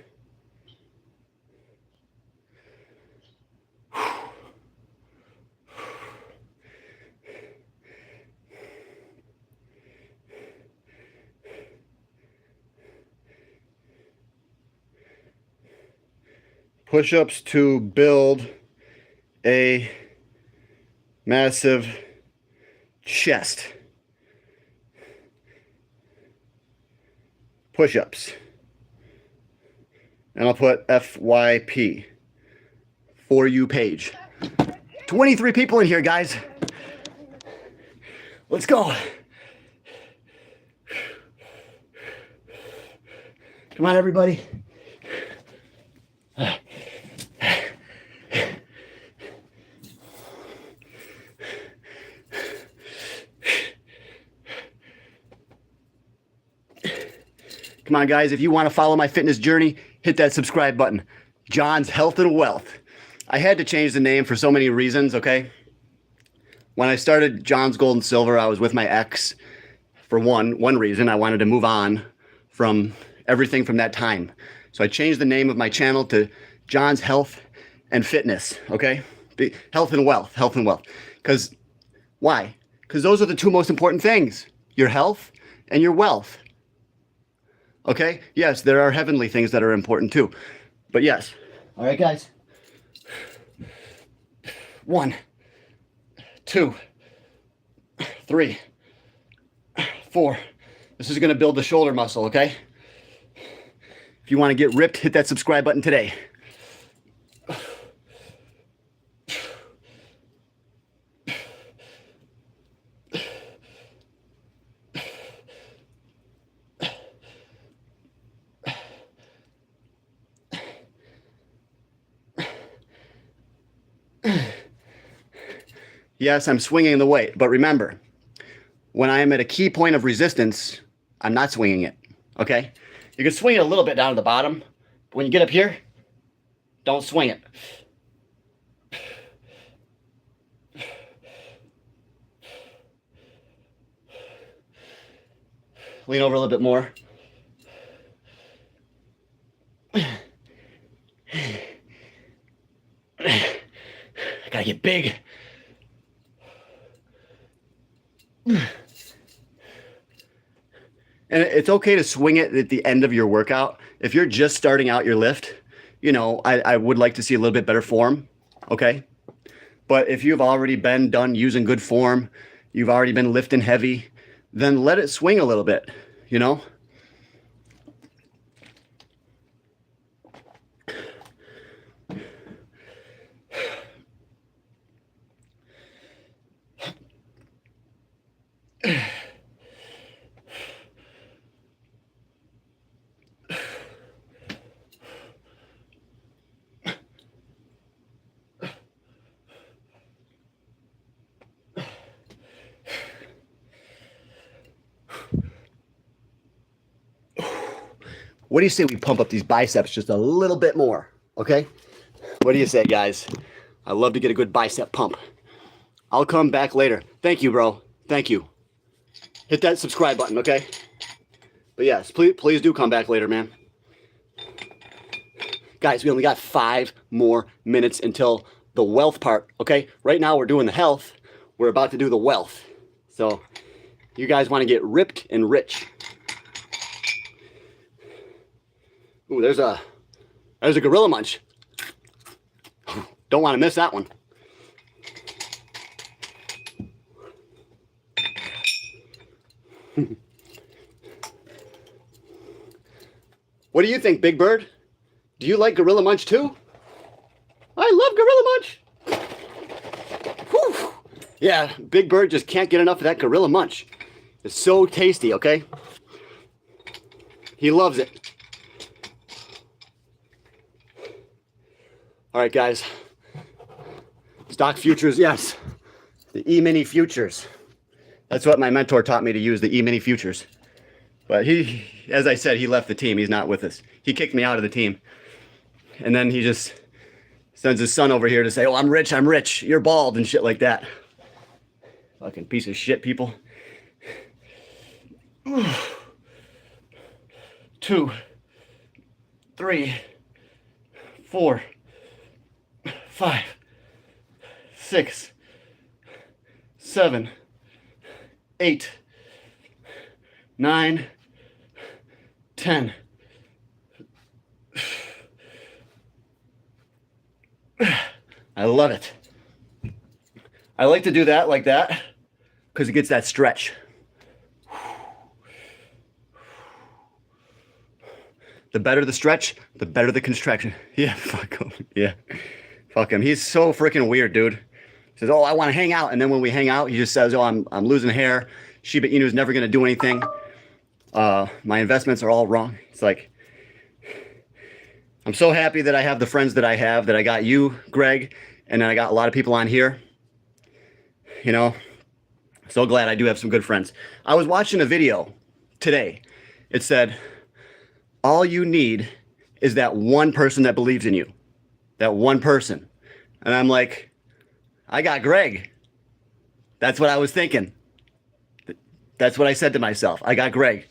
A: Push-ups to build a massive chest. Push-ups. And I'll put FYP. For you page. 23 people in here, guys. Let's go. Come on, everybody. Come on, guys, if you want to follow my fitness journey, hit that subscribe button. John's Health and Wealth. I had to change the name for so many reasons, okay? When I started John's Gold and Silver, I was with my ex for one reason. I wanted to move on from everything from that time. So I changed the name of my channel to John's Health and Fitness, okay? Health and Wealth, Health and Wealth. Because, why? Because those are the two most important things. Your health and your wealth. Okay? Yes, there are heavenly things that are important too. But yes. All right, guys. 1, 2, 3, 4. This is going to build the shoulder muscle, okay? If you want to get ripped, hit that subscribe button today. Yes, I'm swinging the weight, but remember, when I am at a key point of resistance, I'm not swinging it, okay? You can swing it a little bit down to the bottom, but when you get up here, don't swing it. Lean over a little bit more. I gotta get big. And it's okay to swing it at the end of your workout. If you're just starting out your lift, you know, I would like to see a little bit better form, okay? But if you've already been done using good form, you've already been lifting heavy, then let it swing a little bit, you know? What do you say we pump up these biceps just a little bit more, okay? What do you say, guys? I love to get a good bicep pump. I'll come back later. Thank you, bro. Thank you. Hit that subscribe button, okay? But yes, please do come back later, man. Guys, we only got 5 more minutes until the wealth part, okay? Right now we're doing the health. We're about to do the wealth. So you guys want to get ripped and rich. Ooh, there's a gorilla munch. Don't want to miss that one. What do you think, Big Bird? Do you like Gorilla Munch too? I love Gorilla Munch. Whew. Yeah, Big Bird just can't get enough of that Gorilla Munch. It's so tasty, okay? He loves it. All right, guys. Stock futures, yes. The E-mini futures. That's what my mentor taught me to use, the E-mini futures. But he, as I said, he left the team. He's not with us. He kicked me out of the team. And then he just sends his son over here to say, oh, I'm rich, you're bald and shit like that. Fucking piece of shit, people. 2, 3, 4, 5, 6, 7, 8, 9, 10. I love it. I like to do that like that because it gets that stretch. The better the stretch, the better the contraction. Yeah, fuck him. Yeah, fuck him. He's so freaking weird, dude. He says, oh, I want to hang out. And then when we hang out, he just says, oh, I'm losing hair. Shiba Inu's never going to do anything. My investments are all wrong. It's like, I'm so happy that I have the friends that I have, that I got you, Greg, and then I got a lot of people on here. You know, so glad I do have some good friends. I was watching a video today. It said, all you need is that one person that believes in you. That one person. And I'm like, I got Greg. That's what I was thinking. That's what I said to myself. I got Greg.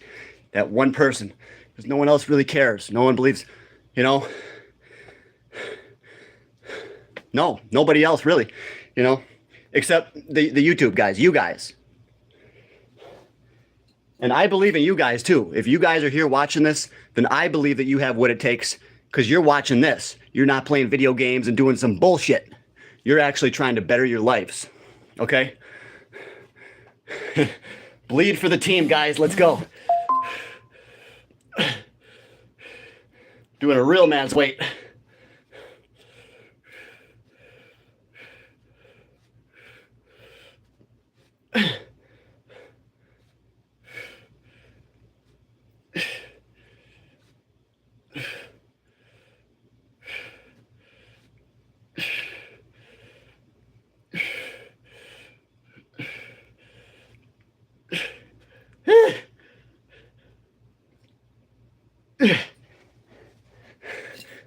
A: That one person. Because no one else really cares. No one believes, you know. No, nobody else really, you know. Except the YouTube guys, you guys. And I believe in you guys too. If you guys are here watching this, then I believe that you have what it takes because you're watching this. You're not playing video games and doing some bullshit. You're actually trying to better your lives. Okay? Bleed for the team, guys. Let's go. Doing a real man's weight.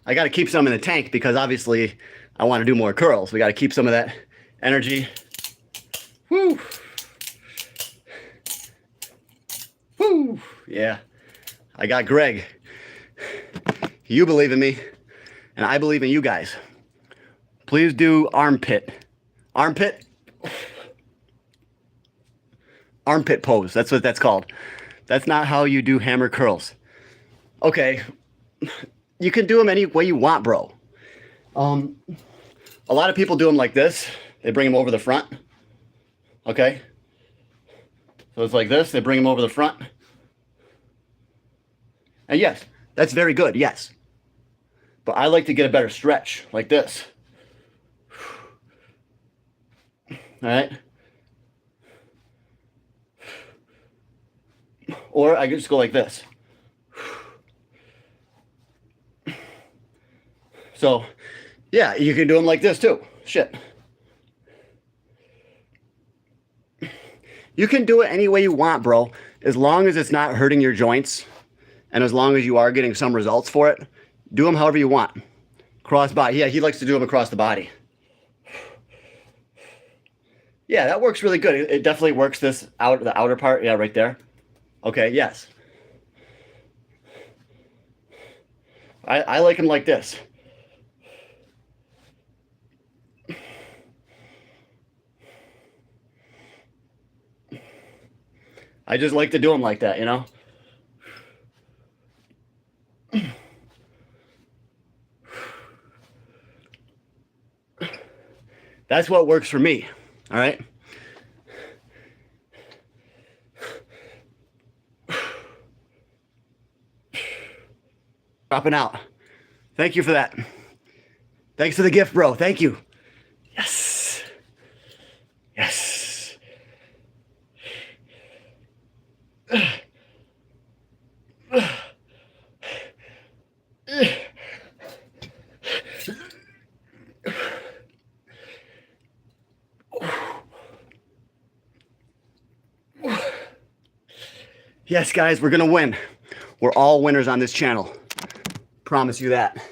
A: I got to keep some in the tank because obviously I want to do more curls. We got to keep some of that energy. Woo! Woo! Yeah. I got Greg. You believe in me, and I believe in you guys. Please do armpit. Armpit? Armpit pose. That's what that's called. That's not how you do hammer curls. Okay. You can do them any way you want, bro. A lot of people do them like this. They bring them over the front. Okay? So it's like this. They bring them over the front. And yes, that's very good, yes. But I like to get a better stretch, like this. All right? Or I could just go like this. So, yeah, you can do them like this too. Shit. You can do it any way you want, bro. As long as it's not hurting your joints and as long as you are getting some results for it, do them however you want. Cross body. Yeah, he likes to do them across the body. Yeah, that works really good. It definitely works the outer part. Yeah, right there. Okay, yes. I like them like this. I just like to do them like that, you know? That's what works for me, all right? Dropping out. Thank you for that. Thanks for the gift, bro. Thank you. Yes. Yes. Yes, guys, we're gonna win. We're all winners on this channel. Promise you that.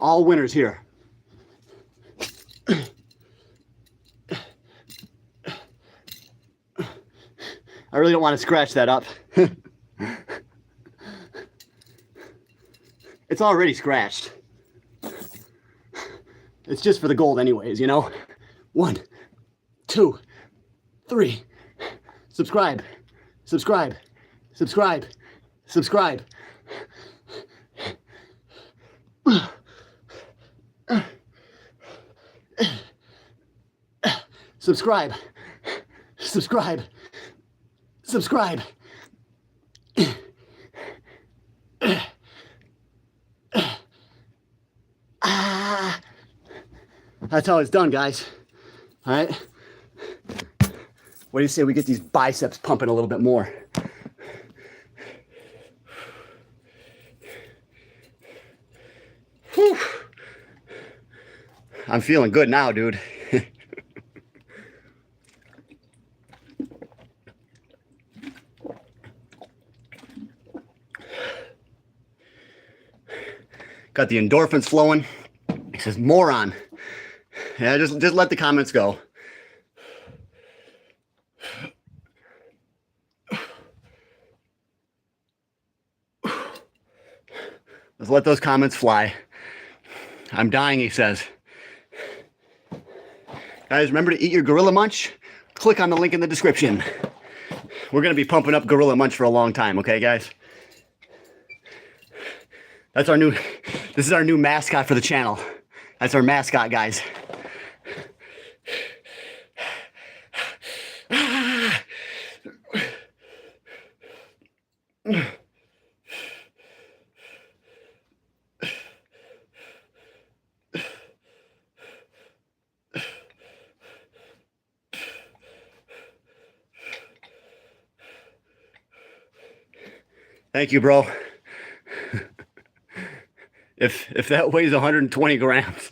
A: All winners here. I really don't want to scratch that up. It's already scratched. It's just for the gold anyways, you know? 1, 2, 3. Subscribe. Subscribe. Subscribe. Subscribe. Subscribe. Subscribe. Subscribe. That's how it's done, guys. All right. What do you say we get these biceps pumping a little bit more? Whew. I'm feeling good now, dude. Got the endorphins flowing. He says, moron. Yeah, just let the comments go. Let's let those comments fly. I'm dying, he says. Guys, remember to eat your Gorilla Munch? Click on the link in the description. We're going to be pumping up Gorilla Munch for a long time, okay, guys? This is our new mascot for the channel. That's our mascot, guys. Thank you, bro. If that weighs 120 grams,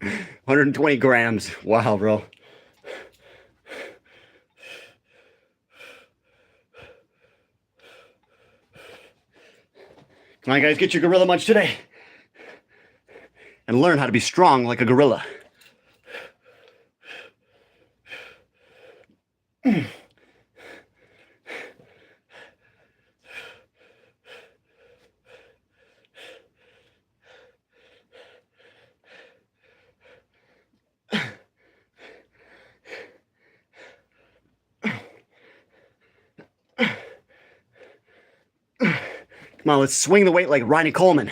A: 120 grams. Wow, bro. Come on, guys, get your Gorilla Munch today and learn how to be strong like a gorilla. Come on, let's swing the weight like Ronnie Coleman.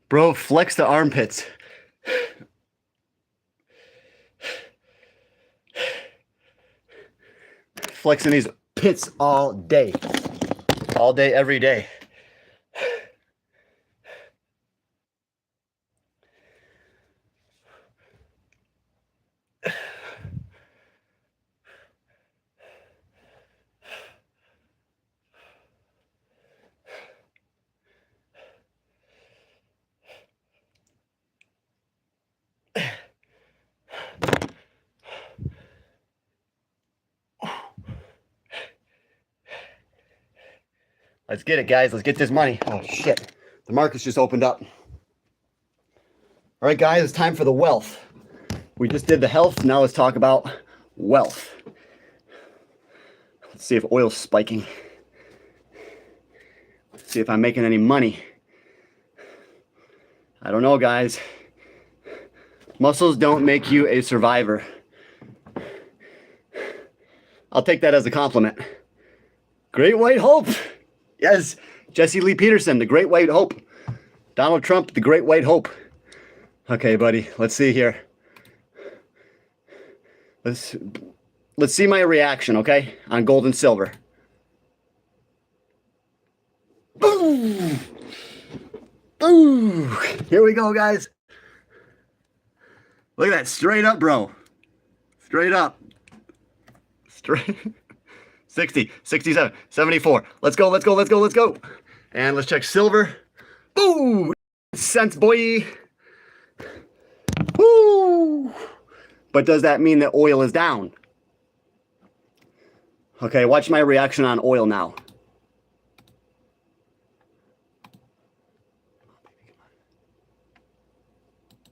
A: Bro, flex the armpits. Flexing these pits all day. All day, every day. Let's get it, guys. Let's get this money. Oh, shit. The market's just opened up. All right, guys, it's time for the wealth. We just did the health. Now let's talk about wealth. Let's see if oil's spiking. Let's see if I'm making any money. I don't know, guys. Muscles don't make you a survivor. I'll take that as a compliment. Great White Hope. Yes, Jesse Lee Peterson, the Great White Hope. Donald Trump, the Great White Hope. Okay, buddy, let's see here. Let's see my reaction, okay, on gold and silver. Boom! Boom! Here we go, guys. Look at that, straight up, bro. Straight up. Straight. 60, 67, 74. Let's go, let's go, let's go, let's go. And let's check silver. Boom! Cents, boy. Woo! But does that mean that oil is down? Okay, watch my reaction on oil now.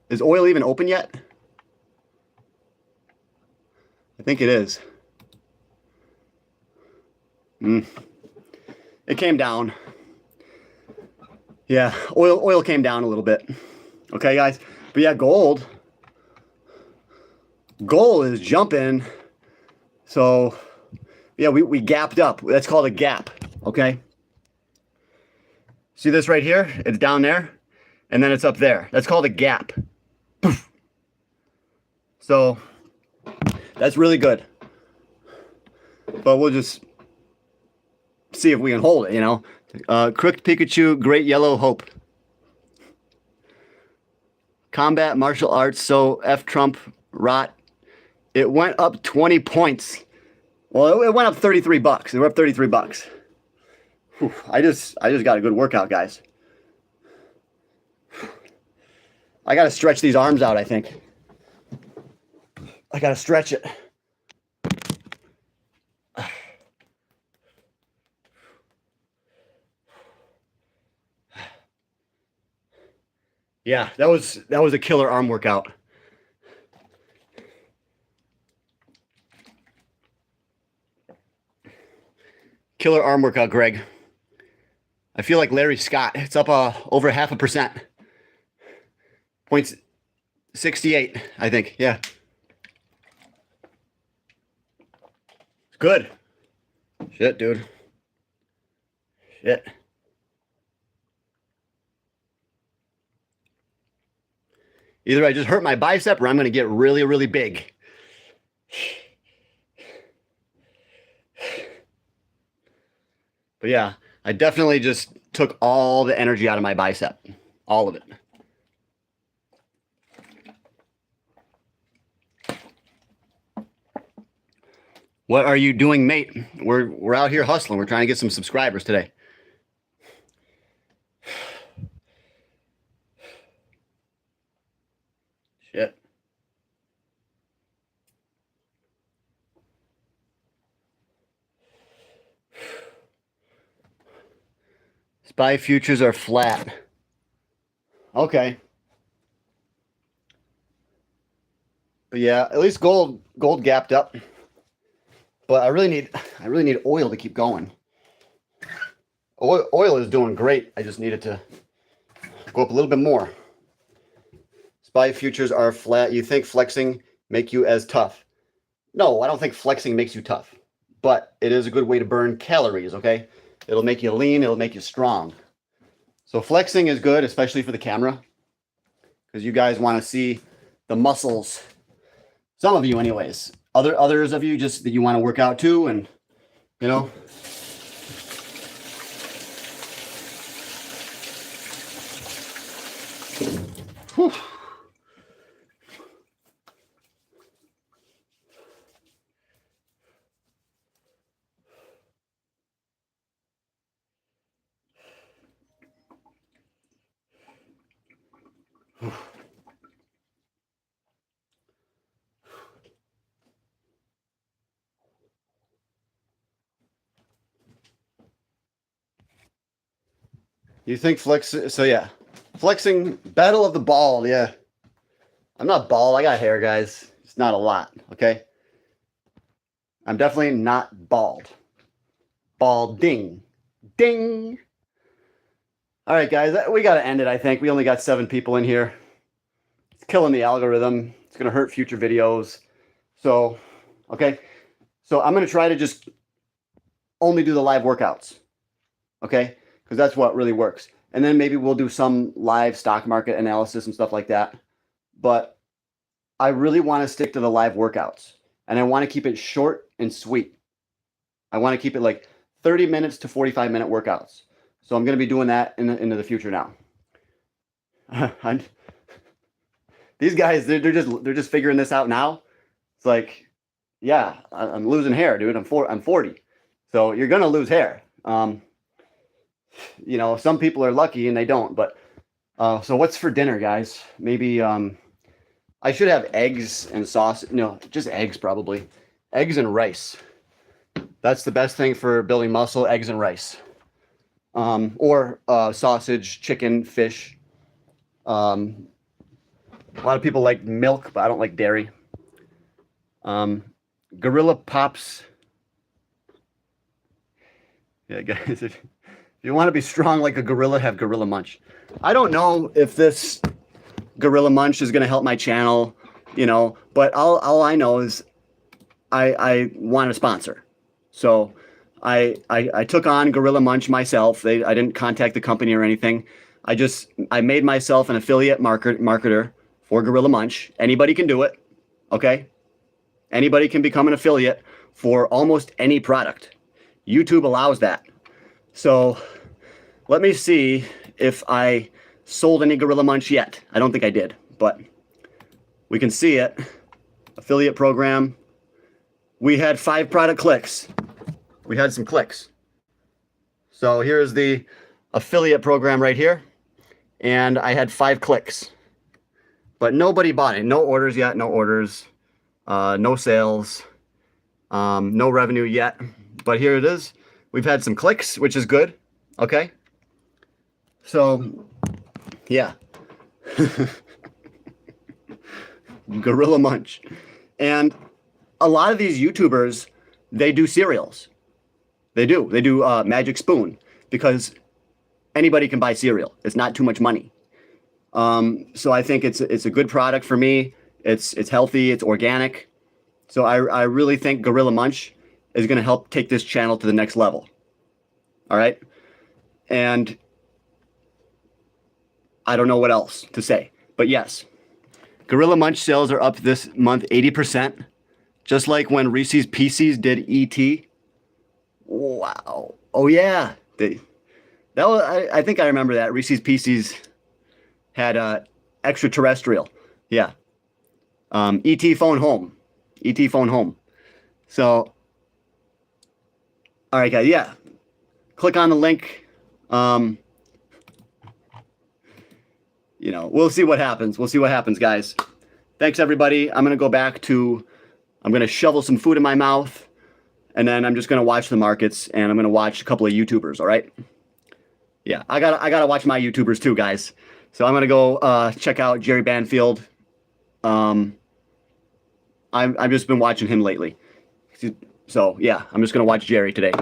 A: Is oil even open yet? I think it is. It came down. Yeah, oil came down a little bit. Okay, guys. But yeah, gold is jumping. So yeah, we gapped up. That's called a gap. Okay. See this right here? It's down there, and then it's up there. That's called a gap. Poof. So that's really good. But we'll just see if we can hold it, you know. Crooked Pikachu, Great Yellow Hope. Combat Martial Arts, so F Trump rot. It went up 20 points. Well, it went up 33 bucks. It went up 33 bucks. Whew, I just got a good workout, guys. I got to stretch these arms out, I think. I got to stretch it. Yeah, that was a killer arm workout. Killer arm workout, Greg. I feel like Larry Scott. It's up over 0.5%. 0.68, I think. Yeah. It's good. Shit, dude. Shit. Either I just hurt my bicep or I'm going to get really, really big. But yeah, I definitely just took all the energy out of my bicep. All of it. What are you doing, mate? We're out here hustling. We're trying to get some subscribers today. Shit. SPY futures are flat. Okay. But yeah, at least gold gapped up. But I really need oil to keep going. Oil is doing great. I just need it to go up a little bit more. SPY futures are flat. You think flexing make you as tough? No, I don't think flexing makes you tough. But it is a good way to burn calories, okay? It'll make you lean. It'll make you strong. So flexing is good, especially for the camera. Because you guys want to see the muscles. Some of you anyways. Others of you just that you want to work out too, and you know. Whew. You think flex? So yeah, flexing, battle of the bald. Yeah, I'm not bald. I got hair, guys. It's not a lot. Okay, I'm definitely not bald. Balding, ding. All right, guys, we got to end it. I think we only got 7 people in here. It's killing the algorithm. It's gonna hurt future videos. So, okay, so I'm gonna try to just only do the live workouts. Okay, because that's what really works. And then maybe we'll do some live stock market analysis and stuff like that. But I really want to stick to the live workouts. And I want to keep it short and sweet. I want to keep it like 30 minutes to 45-minute workouts. So I'm going to be doing that into the future now. These guys, they're just figuring this out now. It's like, yeah, I'm losing hair, dude. I'm 40. So you're going to lose hair. You know, some people are lucky and they don't. But so what's for dinner, guys? Maybe I should have eggs and sauce. No, just eggs probably. Eggs and rice. That's the best thing for building muscle, eggs and rice. Or sausage, chicken, fish. A lot of people like milk, but I don't like dairy. Gorilla Pops. Yeah, guys, if you want to be strong like a gorilla, have Gorilla Munch. I don't know if this Gorilla Munch is going to help my channel, you know, but all I know is I want a sponsor. So I took on Gorilla Munch myself. I didn't contact the company or anything. I made myself an affiliate marketer for Gorilla Munch. Anybody can do it, okay? Anybody can become an affiliate for almost any product. YouTube allows that. So let me see if I sold any Gorilla Munch yet. I don't think I did, but we can see it. Affiliate program. We had 5 product clicks. We had some clicks. So here's the affiliate program right here. And I had 5 clicks. But nobody bought it. No orders yet. No orders. No sales. No revenue yet. But here it is. We've had some clicks, which is good. Okay. So, yeah. Gorilla Munch. And a lot of these YouTubers, they do cereals. They do. They do Magic Spoon because anybody can buy cereal. It's not too much money. So I think it's a good product for me. It's healthy. It's organic. So I really think Gorilla Munch is going to help take this channel to the next level. All right. And I don't know what else to say, but yes, Gorilla Munch sales are up this month 80%, just like when Reese's Pieces did ET. Wow. Oh yeah, I think I remember that. Reese's Pieces had extraterrestrial. Yeah. ET phone home. ET phone home. So, all right, guys. Yeah. Click on the link. You know, we'll see what happens. We'll see what happens, guys. Thanks, everybody. I'm going to shovel some food in my mouth, and then I'm just going to watch the markets, and I'm going to watch a couple of YouTubers, all right? Yeah, I gotta watch my YouTubers too, guys. So I'm going to go check out Jerry Banfield. I've just been watching him lately. So, yeah, I'm just going to watch Jerry today.